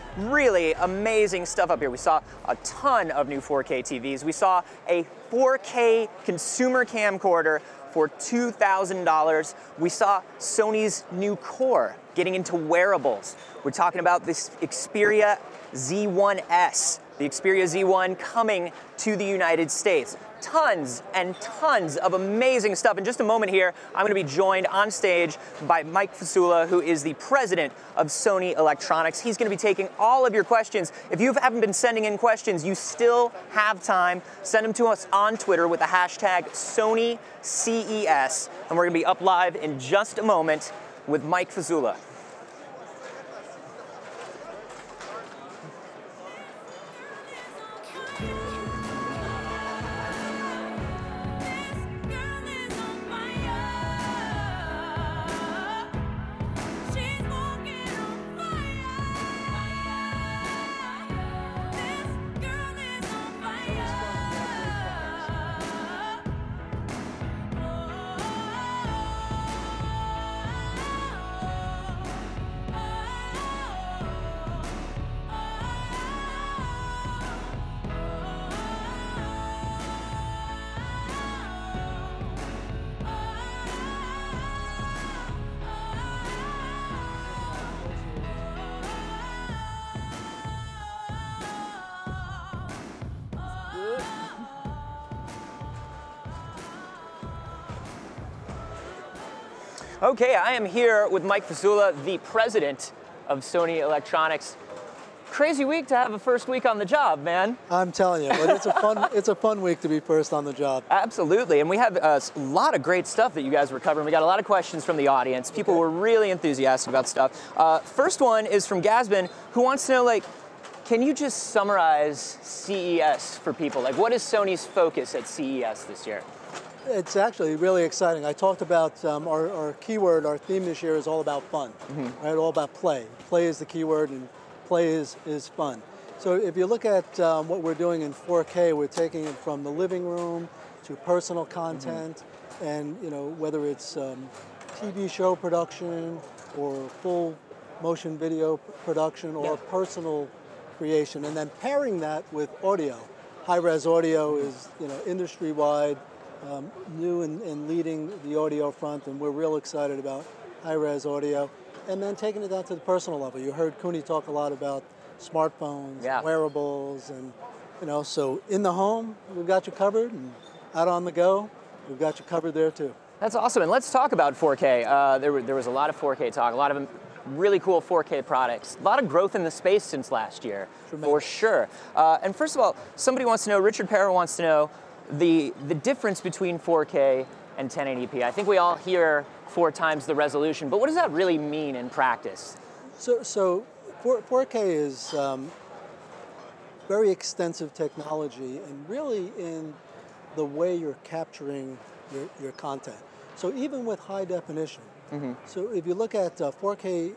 amazing stuff up here. We saw a ton of new 4K TVs. We saw a 4K consumer camcorder for $2,000. We saw Sony's new core getting into wearables. We're talking about this Xperia Z1S, the Xperia Z1 coming to the United States. Tons and tons of amazing stuff. In just a moment here, I'm going to be joined on stage by Mike Fasula, who is the president of Sony Electronics. He's going to be taking all of your questions. If you haven't been sending in questions, you still have time. Send them to us on Twitter with the hashtag SonyCES. And we're going to be up live in just a moment with Mike Fasula. Okay, I am here with Mike Fasula, the president of Sony Electronics. Crazy week to have a first week on the job, man. I'm telling you, but it's a fun week to be first on the job. Absolutely, and we have a lot of great stuff that you guys were covering. We got a lot of questions from the audience. People were really enthusiastic about stuff. First one is from Gasbin, who wants to know, like, can you just summarize CES for people? Like, what is Sony's focus at CES this year? It's actually really exciting. I talked about our keyword, our theme this year is all about fun, right? All about play. Play is the keyword, and play is fun. So if you look at what we're doing in 4K, we're taking it from the living room to personal content, and whether it's TV show production or full motion video production or personal creation, and then pairing that with audio. high-res audio is, industry-wide, new and leading the audio front, and we're real excited about high-res audio. And then taking it down to the personal level. You heard Cooney talk a lot about smartphones, wearables, and so in the home, we've got you covered, and out on the go, we've got you covered there too. That's awesome, and let's talk about 4K. There was a lot of 4K talk, a lot of really cool 4K products. A lot of growth in the space since last year, for sure. And first of all, somebody wants to know, Richard Perra wants to know, the difference between 4K and 1080p. I think we all hear 4 times the resolution, but what does that really mean in practice? So 4K is very extensive technology, and really in the way you're capturing your content. So even with high definition, so if you look at 4K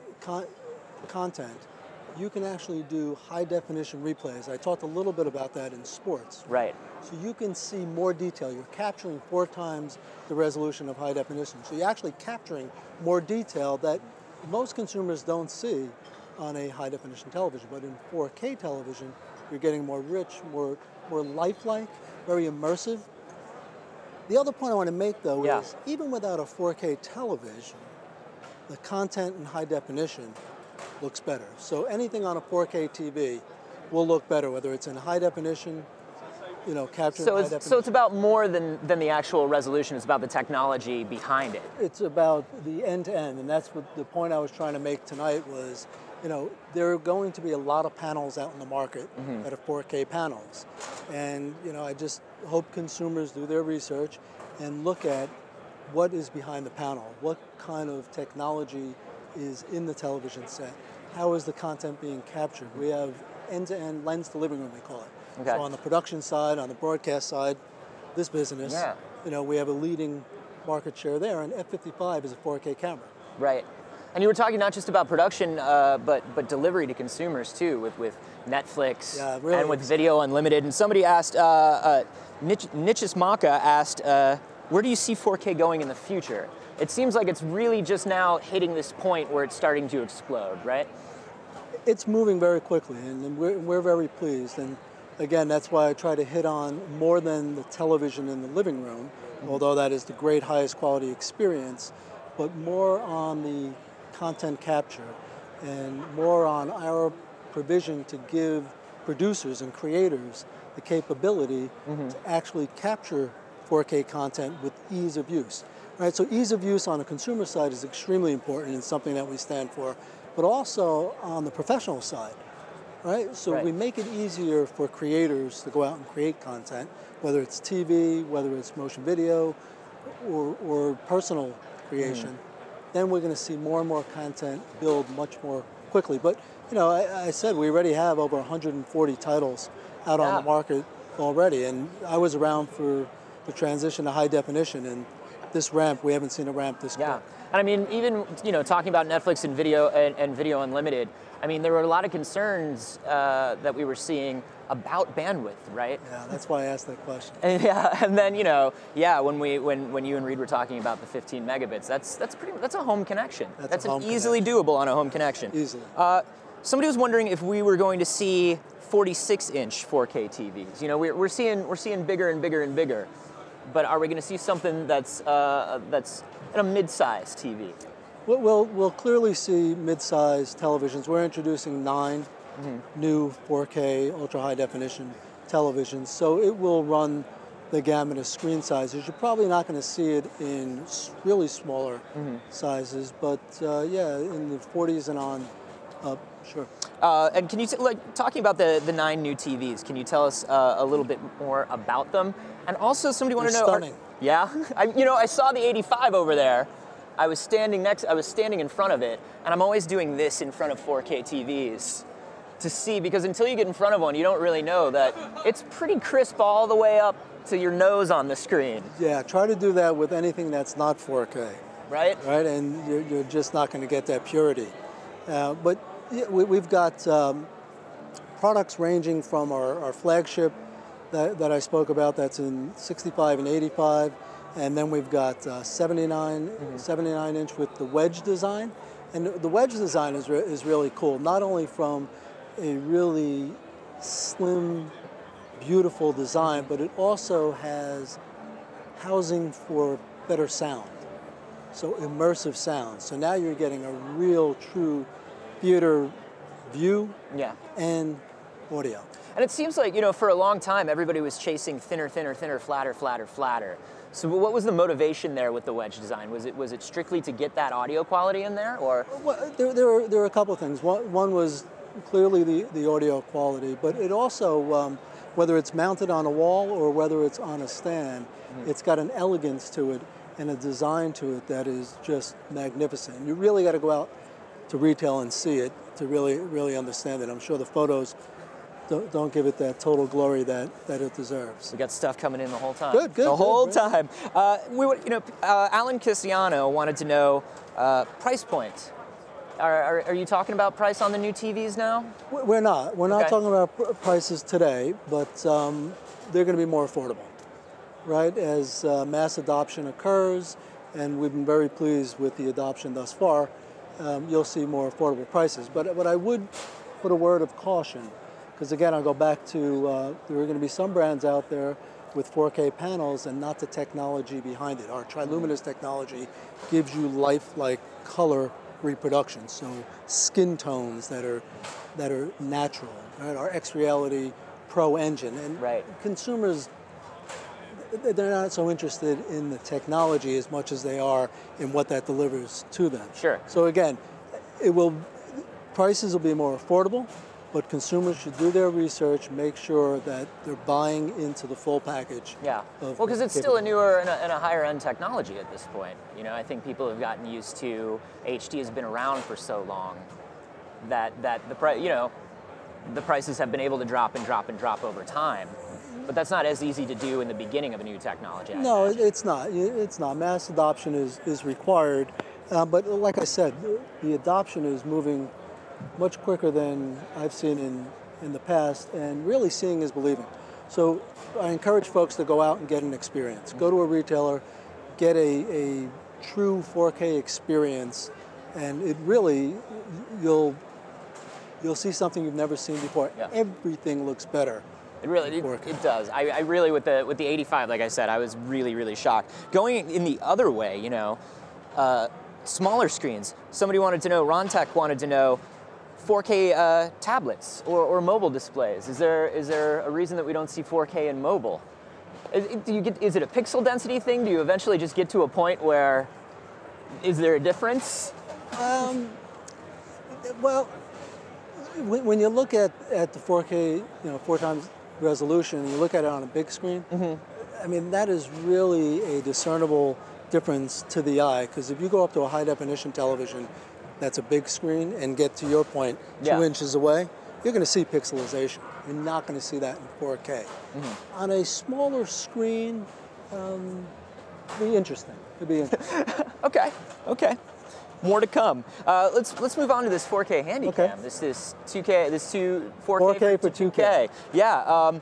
content, you can actually do high definition replays. I talked a little bit about that in sports. Right. So you can see more detail. You're capturing 4 times the resolution of high definition. So you're actually capturing more detail that most consumers don't see on a high definition television. But in 4K television, you're getting more rich, more lifelike, very immersive. The other point I want to make, though, is even without a 4K television, the content in high definition looks better. So anything on a 4K TV will look better, whether it's in high definition, captured in high definition. So it's about more than the actual resolution. It's about the technology behind it. It's about the end-to-end, and that's what the point I was trying to make tonight was, there are going to be a lot of panels out in the market that are 4K panels. And, I just hope consumers do their research and look at what is behind the panel, what kind of technology is in the television set, how is the content being captured. We have end-to-end lens to living room, we call it. Okay. So on the production side, on the broadcast side, this business, we have a leading market share there, and F55 is a 4K camera. Right. And you were talking not just about production, but delivery to consumers too, with Netflix and with Video Unlimited. And somebody asked, Nichis Maka asked, where do you see 4K going in the future? It seems like it's really just now hitting this point where it's starting to explode, right? It's moving very quickly, and we're very pleased. And again, that's why I try to hit on more than the television in the living room, although that is the great highest quality experience, but more on the content capture and more on our provision to give producers and creators the capability to actually capture 4K content with ease of use. Right, so ease of use on the consumer side is extremely important and something that we stand for, but also on the professional side, right? So we make it easier for creators to go out and create content, whether it's TV, whether it's motion video, or personal creation. Then we're going to see more and more content build much more quickly. But, I said we already have over 140 titles out on the market already, and I was around for the transition to high definition, and this ramp, we haven't seen a ramp this quick. And I mean, even talking about Netflix and Video Unlimited, I mean, there were a lot of concerns that we were seeing about bandwidth, right? Yeah, that's why I asked that question. And then when you and Reed were talking about the 15 megabits, that's a home connection. That's easily doable on a home connection. Easily. Somebody was wondering if we were going to see 46-inch 4K TVs. We're seeing bigger and bigger and bigger. But are we going to see something that's in a mid-size TV? We'll clearly see mid-size televisions. We're introducing 9 new 4K ultra-high definition televisions, so it will run the gamut of screen sizes. You're probably not going to see it in really smaller sizes, but in the 40s and on up, sure. And can you, talking about the 9 new TVs, can you tell us a little bit more about them? And also, somebody wanted to know. Stunning. I saw the 85 over there. I was standing in front of it, and I'm always doing this in front of 4K TVs to see, because until you get in front of one, you don't really know that it's pretty crisp all the way up to your nose on the screen. Yeah, try to do that with anything that's not 4K. Right? Right, and you're just not going to get that purity. But we've got products ranging from our flagship that I spoke about, that's in 65 and 85, and then we've got 79-inch with the wedge design. And the wedge design is really cool, not only from a really slim beautiful design, but it also has housing for better sound. So immersive sound. So now you're getting a real, true theater view and audio. And it seems like, you know, for a long time, everybody was chasing thinner, thinner, thinner, flatter, flatter, flatter. So what was the motivation there with the wedge design? Was it strictly to get that audio quality in there, or? Well, there were a couple of things. One was clearly the audio quality, but it also, whether it's mounted on a wall or whether it's on a stand, it's got an elegance to it and a design to it that is just magnificent. You really got to go out to retail and see it to really understand it. I'm sure the photos don't give it that total glory that it deserves. We got stuff coming in the whole time. Good. The whole time. Alan Cassiano wanted to know price point. Are you talking about price on the new TVs now? We're not. We're not talking about prices today, but they're going to be more affordable, right? As mass adoption occurs, and we've been very pleased with the adoption thus far, you'll see more affordable prices. But I would put a word of caution, because again, I'll go back to there are going to be some brands out there with 4K panels and not the technology behind it. Our triluminous technology gives you lifelike color reproduction, so skin tones that are natural. Right? Our X-Reality Pro engine, and consumers, they're not so interested in the technology as much as they are in what that delivers to them. Sure. So again, prices will be more affordable, but consumers should do their research, make sure that they're buying into the full package. Yeah. Well, because it's still a newer and a higher end technology at this point. You know, I think people have gotten used to HD has been around for so long that the prices have been able to drop and drop and drop over time. But that's not as easy to do in the beginning of a new technology. No, it's not. It's not. Mass adoption is required, but like I said, the adoption is moving much quicker than I've seen in the past, and really seeing is believing. So I encourage folks to go out and get an experience. Go to a retailer, get a true 4K experience, and it really, you'll see something you've never seen before. Yeah. Everything looks better. It really, it does. I really, with the 85, like I said, I was really shocked. Going in the other way, you know, smaller screens. Somebody wanted to know, Ron Tech wanted to know, 4K tablets or mobile displays. Is there a reason that we don't see 4K in mobile? Is it a pixel density thing? Do you eventually just get to a point where, is there a difference? Well, when you look at the 4K, you know, 4 times resolution, and you look at it on a big screen, I mean, that is really a discernible difference to the eye, because if you go up to a high definition television that's a big screen and get to your point 2 inches away, you're going to see pixelization. You're not going to see that in 4K. On a smaller screen, it'd be interesting. Okay. More to come. Let's move on to this 4K handy cam. This 4K for 2K. Yeah.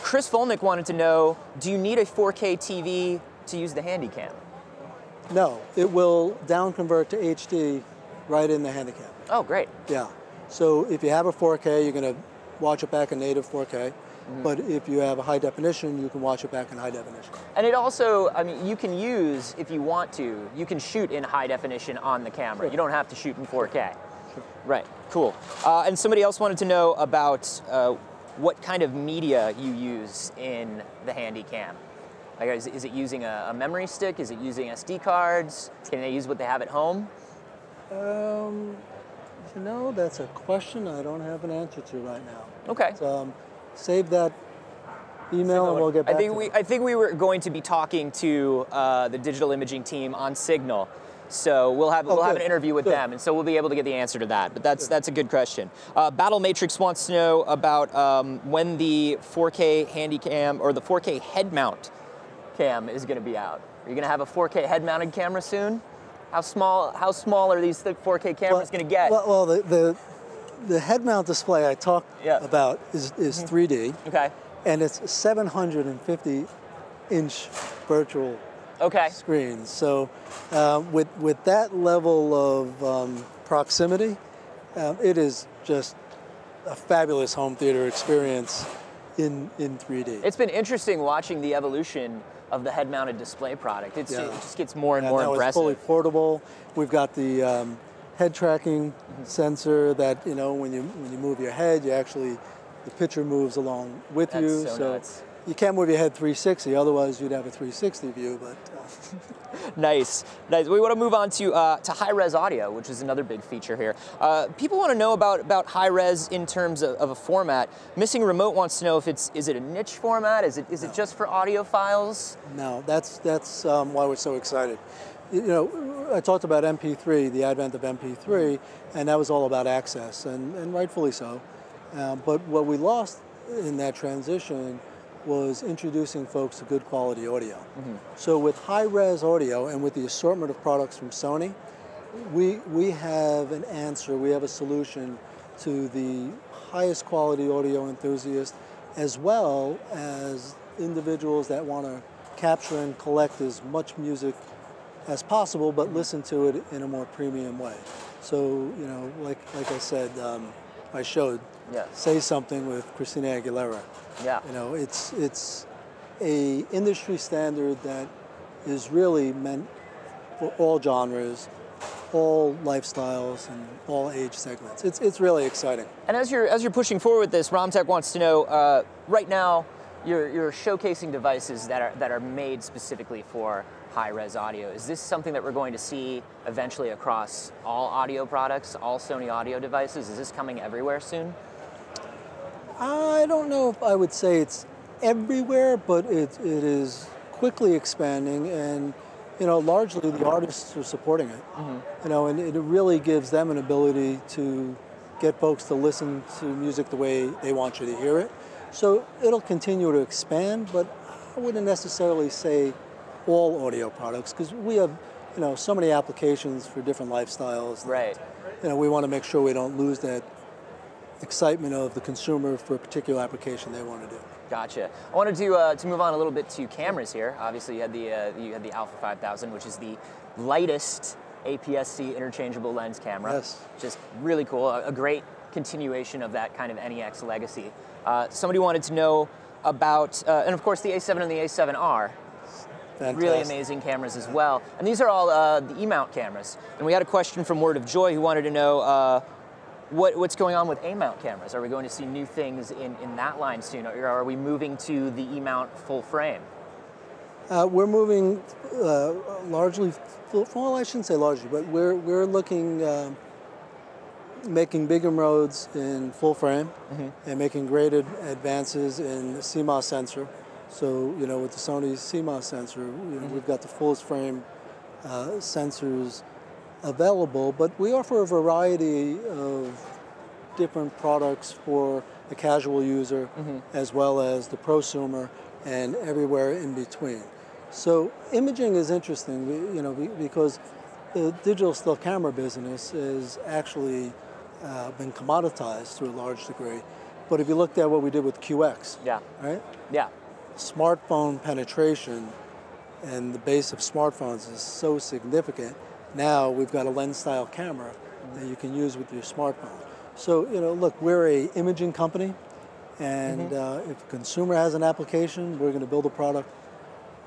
Chris Volnick wanted to know, do you need a 4K TV to use the handy cam? No, it will down convert to HD right in the handy cam. Oh, great. Yeah. So if you have a 4K, you're going to watch it back in native 4K. But if you have a high definition, you can watch it back in high definition. And it also, I mean, you can use, if you want to, you can shoot in high definition on the camera. You don't have to shoot in 4K. Right, cool. And somebody else wanted to know about what kind of media you use in the handy cam. Like, is it using a memory stick? Is it using SD cards? Can they use what they have at home? You know, that's a question I don't have an answer to right now. Okay. So, save that email and we'll get back to it. I think we were going to be talking to the digital imaging team on Signal. So we'll have an interview with them, and so we'll be able to get the answer to that. But that's a good question. Battle Matrix wants to know about when the 4K handy cam or the 4K head mount cam is going to be out. Are you going to have a 4K head mounted camera soon? How small are these 4K cameras going to get? Well, the head mount display I talked about is 3D. Okay. And it's 750-inch virtual screens. So with that level of proximity, it is just a fabulous home theater experience. in 3D. It's been interesting watching the evolution of the head-mounted display product. It just gets more and more that impressive. Was fully portable. We've got the head tracking sensor that, you know, when you move your head, the picture moves along with you. That's so nuts. You can't move your head 360, otherwise you'd have a 360 view. But Nice. We want to move on to high-res audio, which is another big feature here. People want to know about high-res in terms of a format. Missing Remote wants to know if is it a niche format? Is it just for audiophiles? No, that's why we're so excited. You know, I talked about MP3, the advent of MP3, and that was all about access, and rightfully so. But what we lost in that transition was introducing folks to good quality audio. So with high-res audio and with the assortment of products from Sony, we have an answer, we have a solution to the highest quality audio enthusiast, as well as individuals that want to capture and collect as much music as possible, but listen to it in a more premium way. So, you know, like I said, I showed Say Something with Christina Aguilera. Yeah. You know, it's a industry standard that is really meant for all genres, all lifestyles, and all age segments. It's really exciting. And as you're pushing forward with this, Romtech wants to know, right now, you're showcasing devices that are made specifically for high-res audio. Is this something that we're going to see eventually across all audio products, all Sony audio devices? Is this coming everywhere soon? I don't know if I would say it's everywhere, but it is quickly expanding, and you know, largely the artists are supporting it. You know, and it really gives them an ability to get folks to listen to music the way they want you to hear it. So it'll continue to expand, but I wouldn't necessarily say all audio products, because we have, you know, so many applications for different lifestyles. Right. You know, we want to make sure we don't lose that excitement of the consumer for a particular application they want to do. Gotcha. I wanted to move on a little bit to cameras here. Obviously, you had the Alpha 5000, which is the lightest APS-C interchangeable lens camera. Yes. Just really cool. A great continuation of that kind of NEX legacy. Somebody wanted to know about, and of course, the A7 and the A7R. Fantastic. Really amazing cameras as well. And these are all the E-mount cameras. And we had a question from Word of Joy who wanted to know what's going on with A-mount cameras. Are we going to see new things in that line soon, or are we moving to the E-mount full frame? We're moving largely, well, I shouldn't say largely, but we're looking, making big inroads in full frame and making great advances in the CMOS sensor. So, you know, with the Sony CMOS sensor, you know, we've got the fullest frame sensors available, but we offer a variety of different products for the casual user as well as the prosumer and everywhere in between. So imaging is interesting, you know, because the digital still camera business has actually been commoditized to a large degree. But if you looked at what we did with QX, right? Yeah. Smartphone penetration and the base of smartphones is so significant. Now we've got a lens-style camera that you can use with your smartphone. So, you know, look, we're an imaging company, and if a consumer has an application, we're going to build a product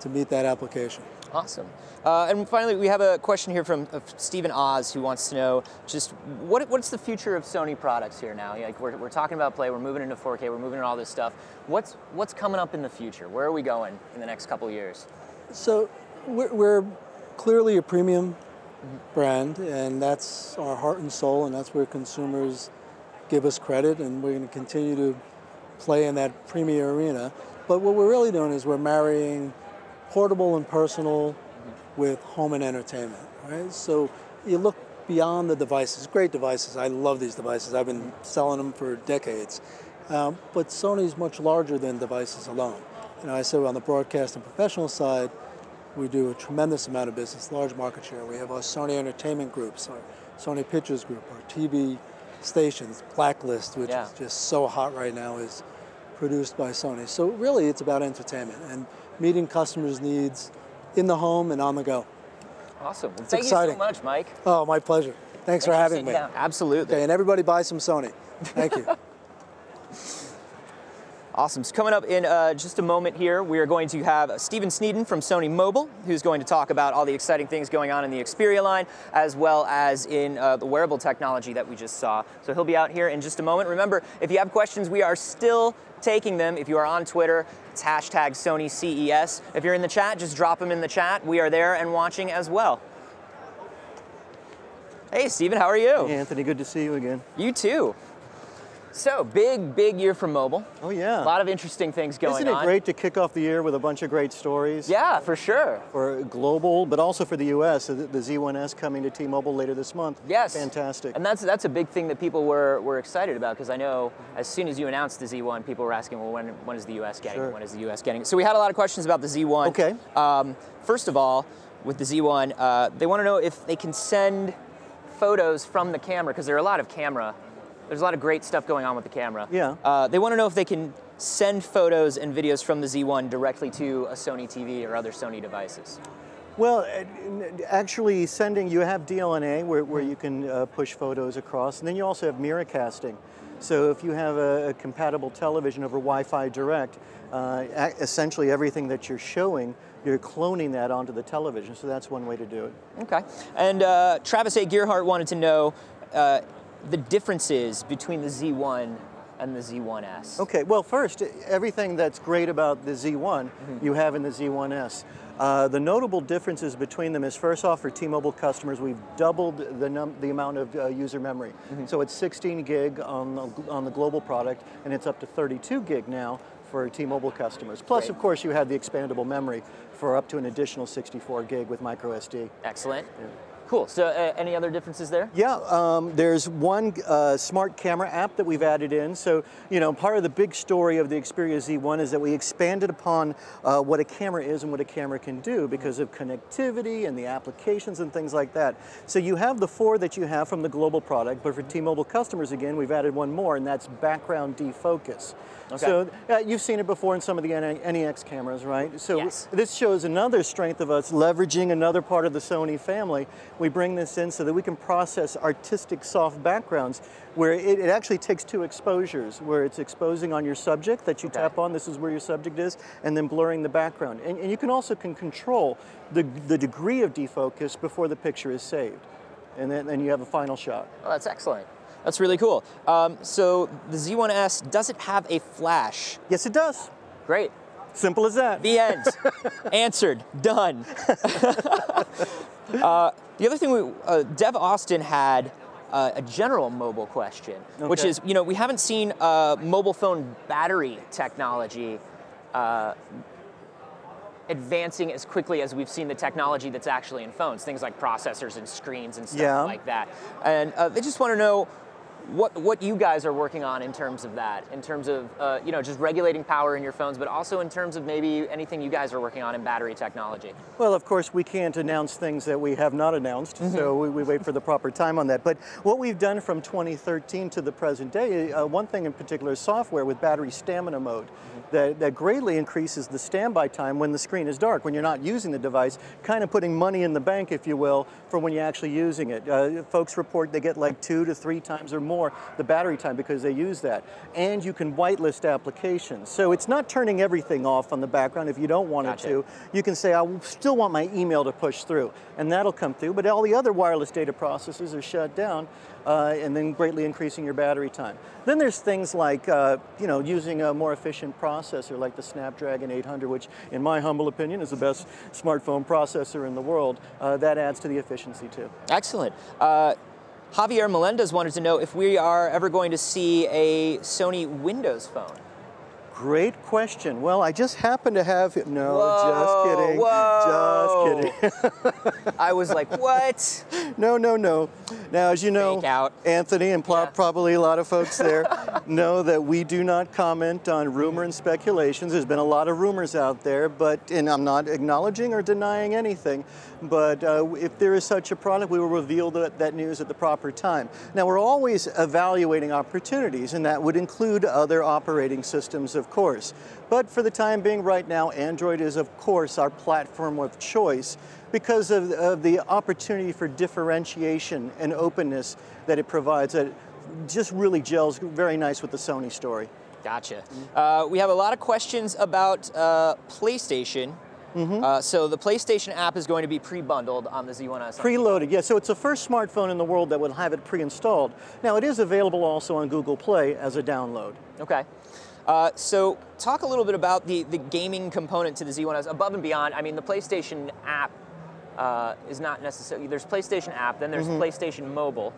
to meet that application. Awesome. And finally, we have a question here from Stephen Oz, who wants to know just what's the future of Sony products here now? Like we're talking about Play, we're moving into 4K, we're moving into all this stuff. What's coming up in the future? Where are we going in the next couple of years? So we're clearly a premium brand, and that's our heart and soul, and that's where consumers give us credit, and we're going to continue to play in that premier arena. But what we're really doing is we're marrying portable and personal with home and entertainment, right? So you look beyond the devices, great devices. I love these devices. I've been selling them for decades. But Sony's much larger than devices alone. You know, I said on the broadcast and professional side, we do a tremendous amount of business, large market share. We have our Sony Entertainment Groups, our Sony Pictures Group, our TV stations, Blacklist, which is just so hot right now, is produced by Sony. So really it's about entertainment and meeting customers' needs in the home and on the go. Awesome. It's Thank exciting. you so much, Mike. Oh, my pleasure. Thanks for having me. Down. Absolutely. Okay, and everybody buy some Sony. Thank you. Awesome. So coming up in just a moment here, we are going to have Stephen Sneeden from Sony Mobile, who's going to talk about all the exciting things going on in the Xperia line, as well as in the wearable technology that we just saw. So he'll be out here in just a moment. Remember, if you have questions, we are still taking them. If you are on Twitter, it's hashtag Sony CES. If you're in the chat, just drop them in the chat. We are there and watching as well. Hey, Stephen, how are you? Hey, Anthony, good to see you again. You too. So, big year for mobile. Oh, yeah. A lot of interesting things going on. Isn't it great to kick off the year with a bunch of great stories? Yeah, for sure. For global, but also for the US, the Z1S coming to T-Mobile later this month. Yes. Fantastic. And that's a big thing that people were excited about, because I know as soon as you announced the Z1, people were asking, well, when is the US getting it? When is the US getting it? So we had a lot of questions about the Z1. Okay. First of all, with the Z1, they want to know if they can send photos from the camera, because there are a lot of there's a lot of great stuff going on with the camera. Yeah. They want to know if they can send photos and videos from the Z1 directly to a Sony TV or other Sony devices. Well, actually sending, you have DLNA where you can push photos across, and then you also have mirror casting. So if you have a compatible television over Wi-Fi Direct, essentially everything that you're showing, you're cloning that onto the television, so that's one way to do it. Okay. And Travis A. Gearhart wanted to know the differences between the Z1 and the Z1S. Okay, well first, everything that's great about the Z1, you have in the Z1S. The notable differences between them is, first off, for T-Mobile customers, we've doubled the amount of user memory. So it's 16 gig on the global product, and it's up to 32 gig now for T-Mobile customers. Plus, of course, you have the expandable memory for up to an additional 64 gig with micro SD. Excellent. Yeah. Cool. So any other differences there? Yeah, there's one smart camera app that we've added in. So, you know, part of the big story of the Xperia Z1 is that we expanded upon what a camera is and what a camera can do because of connectivity and the applications and things like that. So you have the 4 that you have from the global product, but for T-Mobile customers, again, we've added one more, and that's background defocus. Okay. So you've seen it before in some of the NEX cameras, right? So yes. This shows another strength of us leveraging another part of the Sony family. We bring this in so that we can process artistic soft backgrounds where it actually takes 2 exposures, where it's exposing on your subject that you tap on, this is where your subject is, and then blurring the background. And you can also control the degree of defocus before the picture is saved. And then you have a final shot. Oh, that's excellent. That's really cool. So the Z1S, does it have a flash? Yes, it does. Great. Simple as that. The end. Answered. Done. The other thing, Dev Austin had a general mobile question, which is, you know, we haven't seen mobile phone battery technology advancing as quickly as we've seen the technology that's actually in phones, things like processors and screens and stuff like that. And they just want to know what you guys are working on in terms of that, in terms of you know, just regulating power in your phones, but also in terms of maybe anything you guys are working on in battery technology. Well, of course, we can't announce things that we have not announced, so we wait for the proper time on that. But what we've done from 2013 to the present day, one thing in particular is software with battery stamina mode that greatly increases the standby time when the screen is dark, when you're not using the device, kind of putting money in the bank, if you will, for when you're actually using it. Folks report they get like 2 to 3 times or more the battery time because they use that. And you can whitelist applications. So it's not turning everything off on the background if you don't want it to. You can say, I still want my email to push through, and that'll come through, but all the other wireless data processes are shut down, and then greatly increasing your battery time. Then there's things like, you know, using a more efficient processor like the Snapdragon 800, which in my humble opinion is the best smartphone processor in the world. That adds to the efficiency too. Excellent. Javier Melendez wanted to know if we are ever going to see a Sony Windows phone. Great question. Well, I just happen to have it. No, just kidding. Just kidding. I was like, what? No. Now, as you know, Anthony and probably a lot of folks there know that we do not comment on rumor and speculations. There's been a lot of rumors out there, and I'm not acknowledging or denying anything, but if there is such a product, we will reveal that news at the proper time. Now, we're always evaluating opportunities, and that would include other operating systems, of course. But for the time being right now, Android is, of course, our platform of choice because of the opportunity for differentiation and openness that it provides. That just really gels very nice with the Sony story. Gotcha. We have a lot of questions about PlayStation. So the PlayStation app is going to be pre-bundled on the Z1S. Preloaded, yeah. So it's the first smartphone in the world that will have it pre-installed. Now it is available also on Google Play as a download. Okay. So talk a little bit about the gaming component to the Z1S above and beyond. I mean, the PlayStation app is not necessarily, there's PlayStation app, then there's PlayStation Mobile.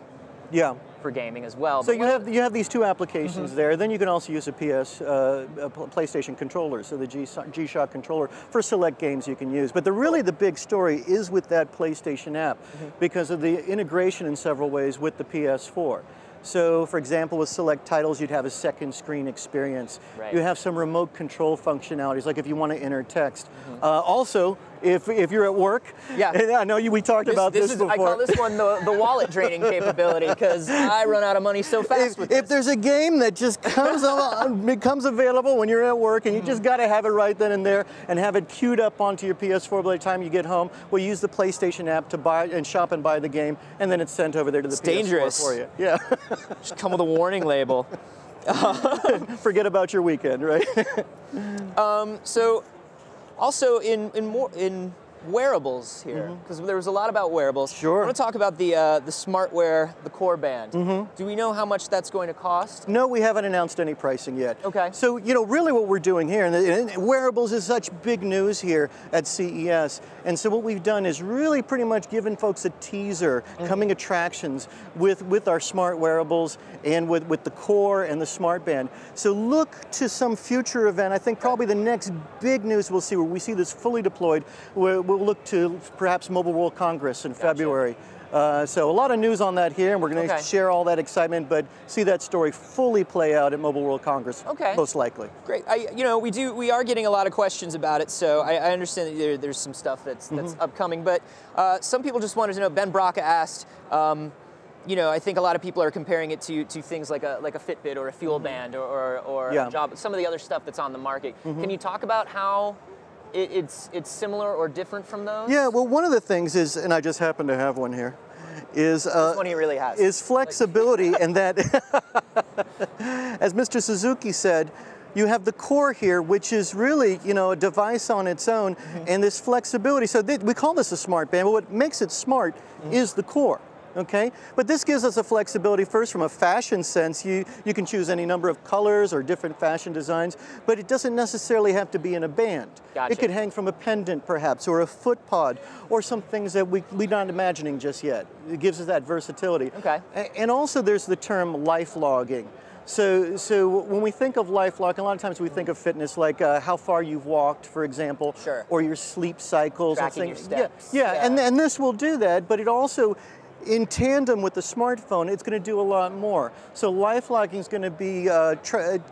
Yeah. For gaming as well. So you have these two applications there. Then you can also use a PlayStation controller, so the G-Shock controller for select games you can use. But really the big story is with that PlayStation app because of the integration in several ways with the PS4. So, for example, with select titles, you'd have a second screen experience. Right. You have some remote control functionalities, like if you want to enter text. Also, if you're at work, and I know we talked about this before. I call this one the wallet draining capability because I run out of money so fast with this. If there's a game that just becomes available when you're at work and you just got to have it right then and there and have it queued up onto your PS4 by the time you get home, we'll use the PlayStation app to buy and shop and buy the game, and then it's sent over there to the PS4 dangerous for you. Yeah. Just come with a warning label. Forget about your weekend, right? So, also in wearables here, because there was a lot about wearables. Sure. I want to talk about the smartwear, the Core Band. Do we know how much that's going to cost? No, we haven't announced any pricing yet. Okay. So, really what we're doing here, and wearables is such big news here at CES, and so what we've done is really pretty much given folks a teaser, coming attractions with our smart wearables and with the Core and the Smart Band. So look to some future event. I think probably the next big news we'll see, where we see this fully deployed, we'll look to perhaps Mobile World Congress in February. So a lot of news on that here, and we're going to share all that excitement, but see that story fully play out at Mobile World Congress, most likely. Great. We are getting a lot of questions about it, so I understand that there's some stuff that's upcoming, but some people just wanted to know. Ben Braca asked, I think a lot of people are comparing it to things like a Fitbit or a Fuel Band or a Job, some of the other stuff that's on the market. Can you talk about how it's similar or different from those? Yeah, well, one of the things is, and I just happen to have one here, is this one he really has. Is flexibility, and that, as Mr. Suzuki said, you have the Core here, which is really, a device on its own, and this flexibility. So we call this a smart band, but what makes it smart is the Core. Okay, but this gives us a flexibility first from a fashion sense. You can choose any number of colors or different fashion designs, but it doesn't necessarily have to be in a band. Gotcha. It could hang from a pendant perhaps, or a foot pod, or some things that we're not imagining just yet. It gives us that versatility. Okay. And also there's the term life logging. So when we think of life logging, a lot of times we think of fitness like how far you've walked, for example, or your sleep cycles. Tracking and things. your steps. Yeah. And this will do that, but it also, in tandem with the smartphone, it's going to do a lot more. So life logging is going to be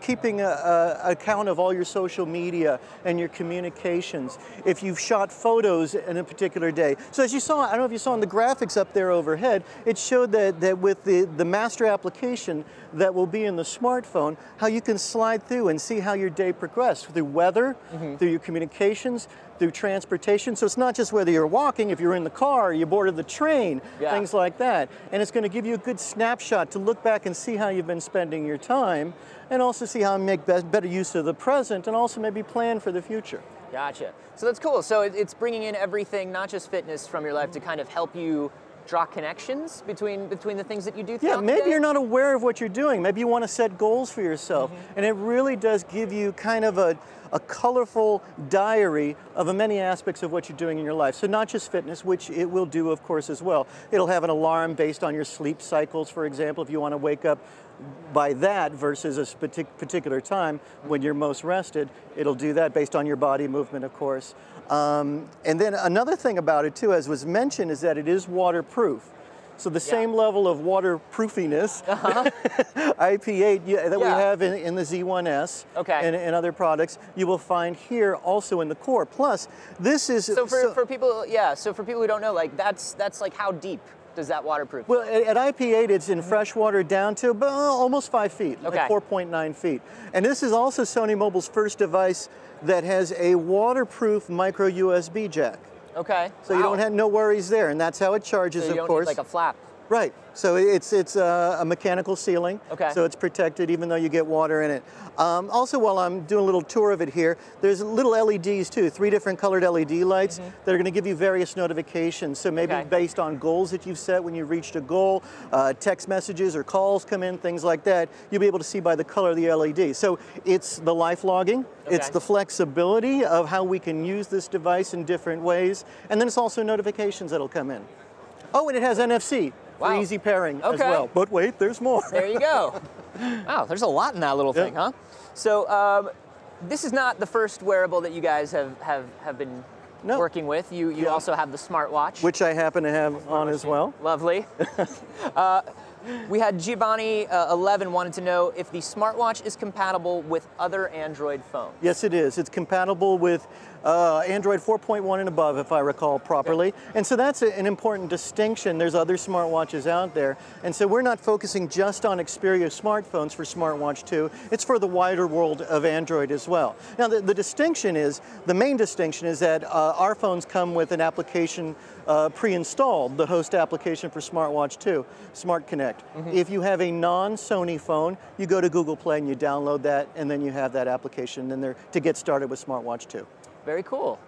keeping account of all your social media and your communications. If you've shot photos in a particular day. So as you saw, I don't know if you saw in the graphics up there overhead, it showed that with the master application that will be in the smartphone, how you can slide through and see how your day progressed through weather, through your communications, through transportation. So it's not just whether you're walking, if you're in the car, you boarded the train, things like that. And it's going to give you a good snapshot to look back and see how you've been spending your time, and also see how to make better use of the present, and also maybe plan for the future. Gotcha. So that's cool. So it's bringing in everything, not just fitness from your life, to kind of help you draw connections between the things that you do throughout the day? Maybe you're not aware of what you're doing. Maybe you want to set goals for yourself. And it really does give you kind of a colorful diary of many aspects of what you're doing in your life. So not just fitness, which it will do, of course, as well. It'll have an alarm based on your sleep cycles, for example, if you want to wake up by that versus a particular time when you're most rested. It'll do that based on your body movement, of course. And then another thing about it, too, as was mentioned, is that it is waterproof. So the same level of waterproofiness, IP8, that we have in the Z1S and other products, you will find here also in the Core. Plus, this is... So for people, so for people who don't know, like that's like how deep does that waterproof? Well, at IP8, it's in fresh water down to almost 5 feet, like 4.9 feet. And this is also Sony Mobile's first device that has a waterproof micro USB jack. Okay. So you don't have no worries there, and that's how it charges, so you of course. Need like a flap. Right. So it's a mechanical sealing. Okay. So it's protected even though you get water in it. Also, while I'm doing a little tour of it here, there's little LEDs too, 3 different colored LED lights that are going to give you various notifications. So maybe based on goals that you've set when you reached a goal, text messages or calls come in, things like that, you'll be able to see by the color of the LED. So it's the life logging, it's the flexibility of how we can use this device in different ways, and then it's also notifications that'll come in. Oh, and it has NFC. For easy pairing as well. But wait, there's more. There you go. Wow, there's a lot in that little thing, huh? So this is not the first wearable that you guys have been working with. You also have the smartwatch. Which I happen to have on as well. Lovely. We had Giovanni 11 wanted to know if the smartwatch is compatible with other Android phones. Yes, it is. It's compatible with Android 4.1 and above, if I recall properly. And so that's an important distinction. There's other smartwatches out there. And so we're not focusing just on Xperia smartphones for Smartwatch 2. It's for the wider world of Android as well. Now, the distinction is, the main distinction is that our phones come with an application pre-installed, the host application for Smartwatch 2, Smart Connect. If you have a non-Sony phone, you go to Google Play and you download that, and then you have that application in there to get started with Smartwatch 2. Very cool.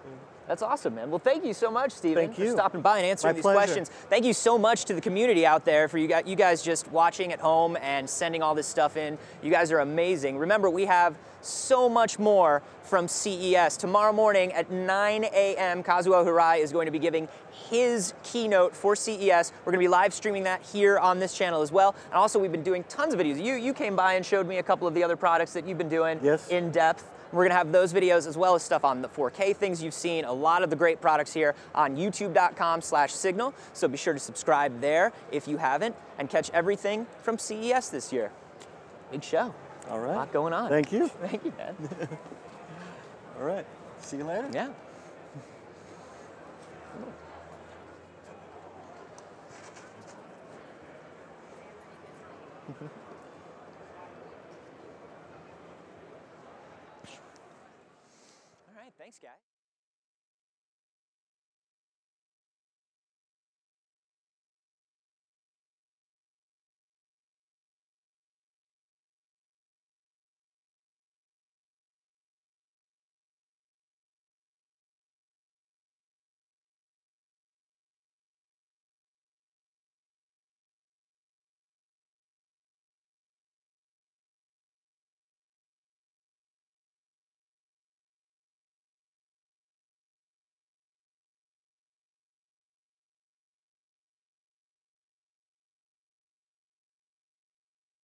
That's awesome, man. Well, thank you so much, Stephen, for you. stopping by and answering these pleasure. questions. Thank you so much to the community out there for you guys just watching at home and sending all this stuff in. You guys are amazing. Remember, we have so much more from CES. Tomorrow morning at 9 a.m., Kazuo Hirai is going to be giving his keynote for CES. We're going to be live streaming that here on this channel as well. And also, we've been doing tons of videos. You came by and showed me a couple of the other products that you've been doing in depth. We're gonna have those videos as well as stuff on the 4K things you've seen, a lot of the great products here on youtube.com/signal. So be sure to subscribe there if you haven't and catch everything from CES this year. Big show. All right. A lot going on. Thank you. Thank you, man. All right. See you later. Yeah. All right, thanks, guys.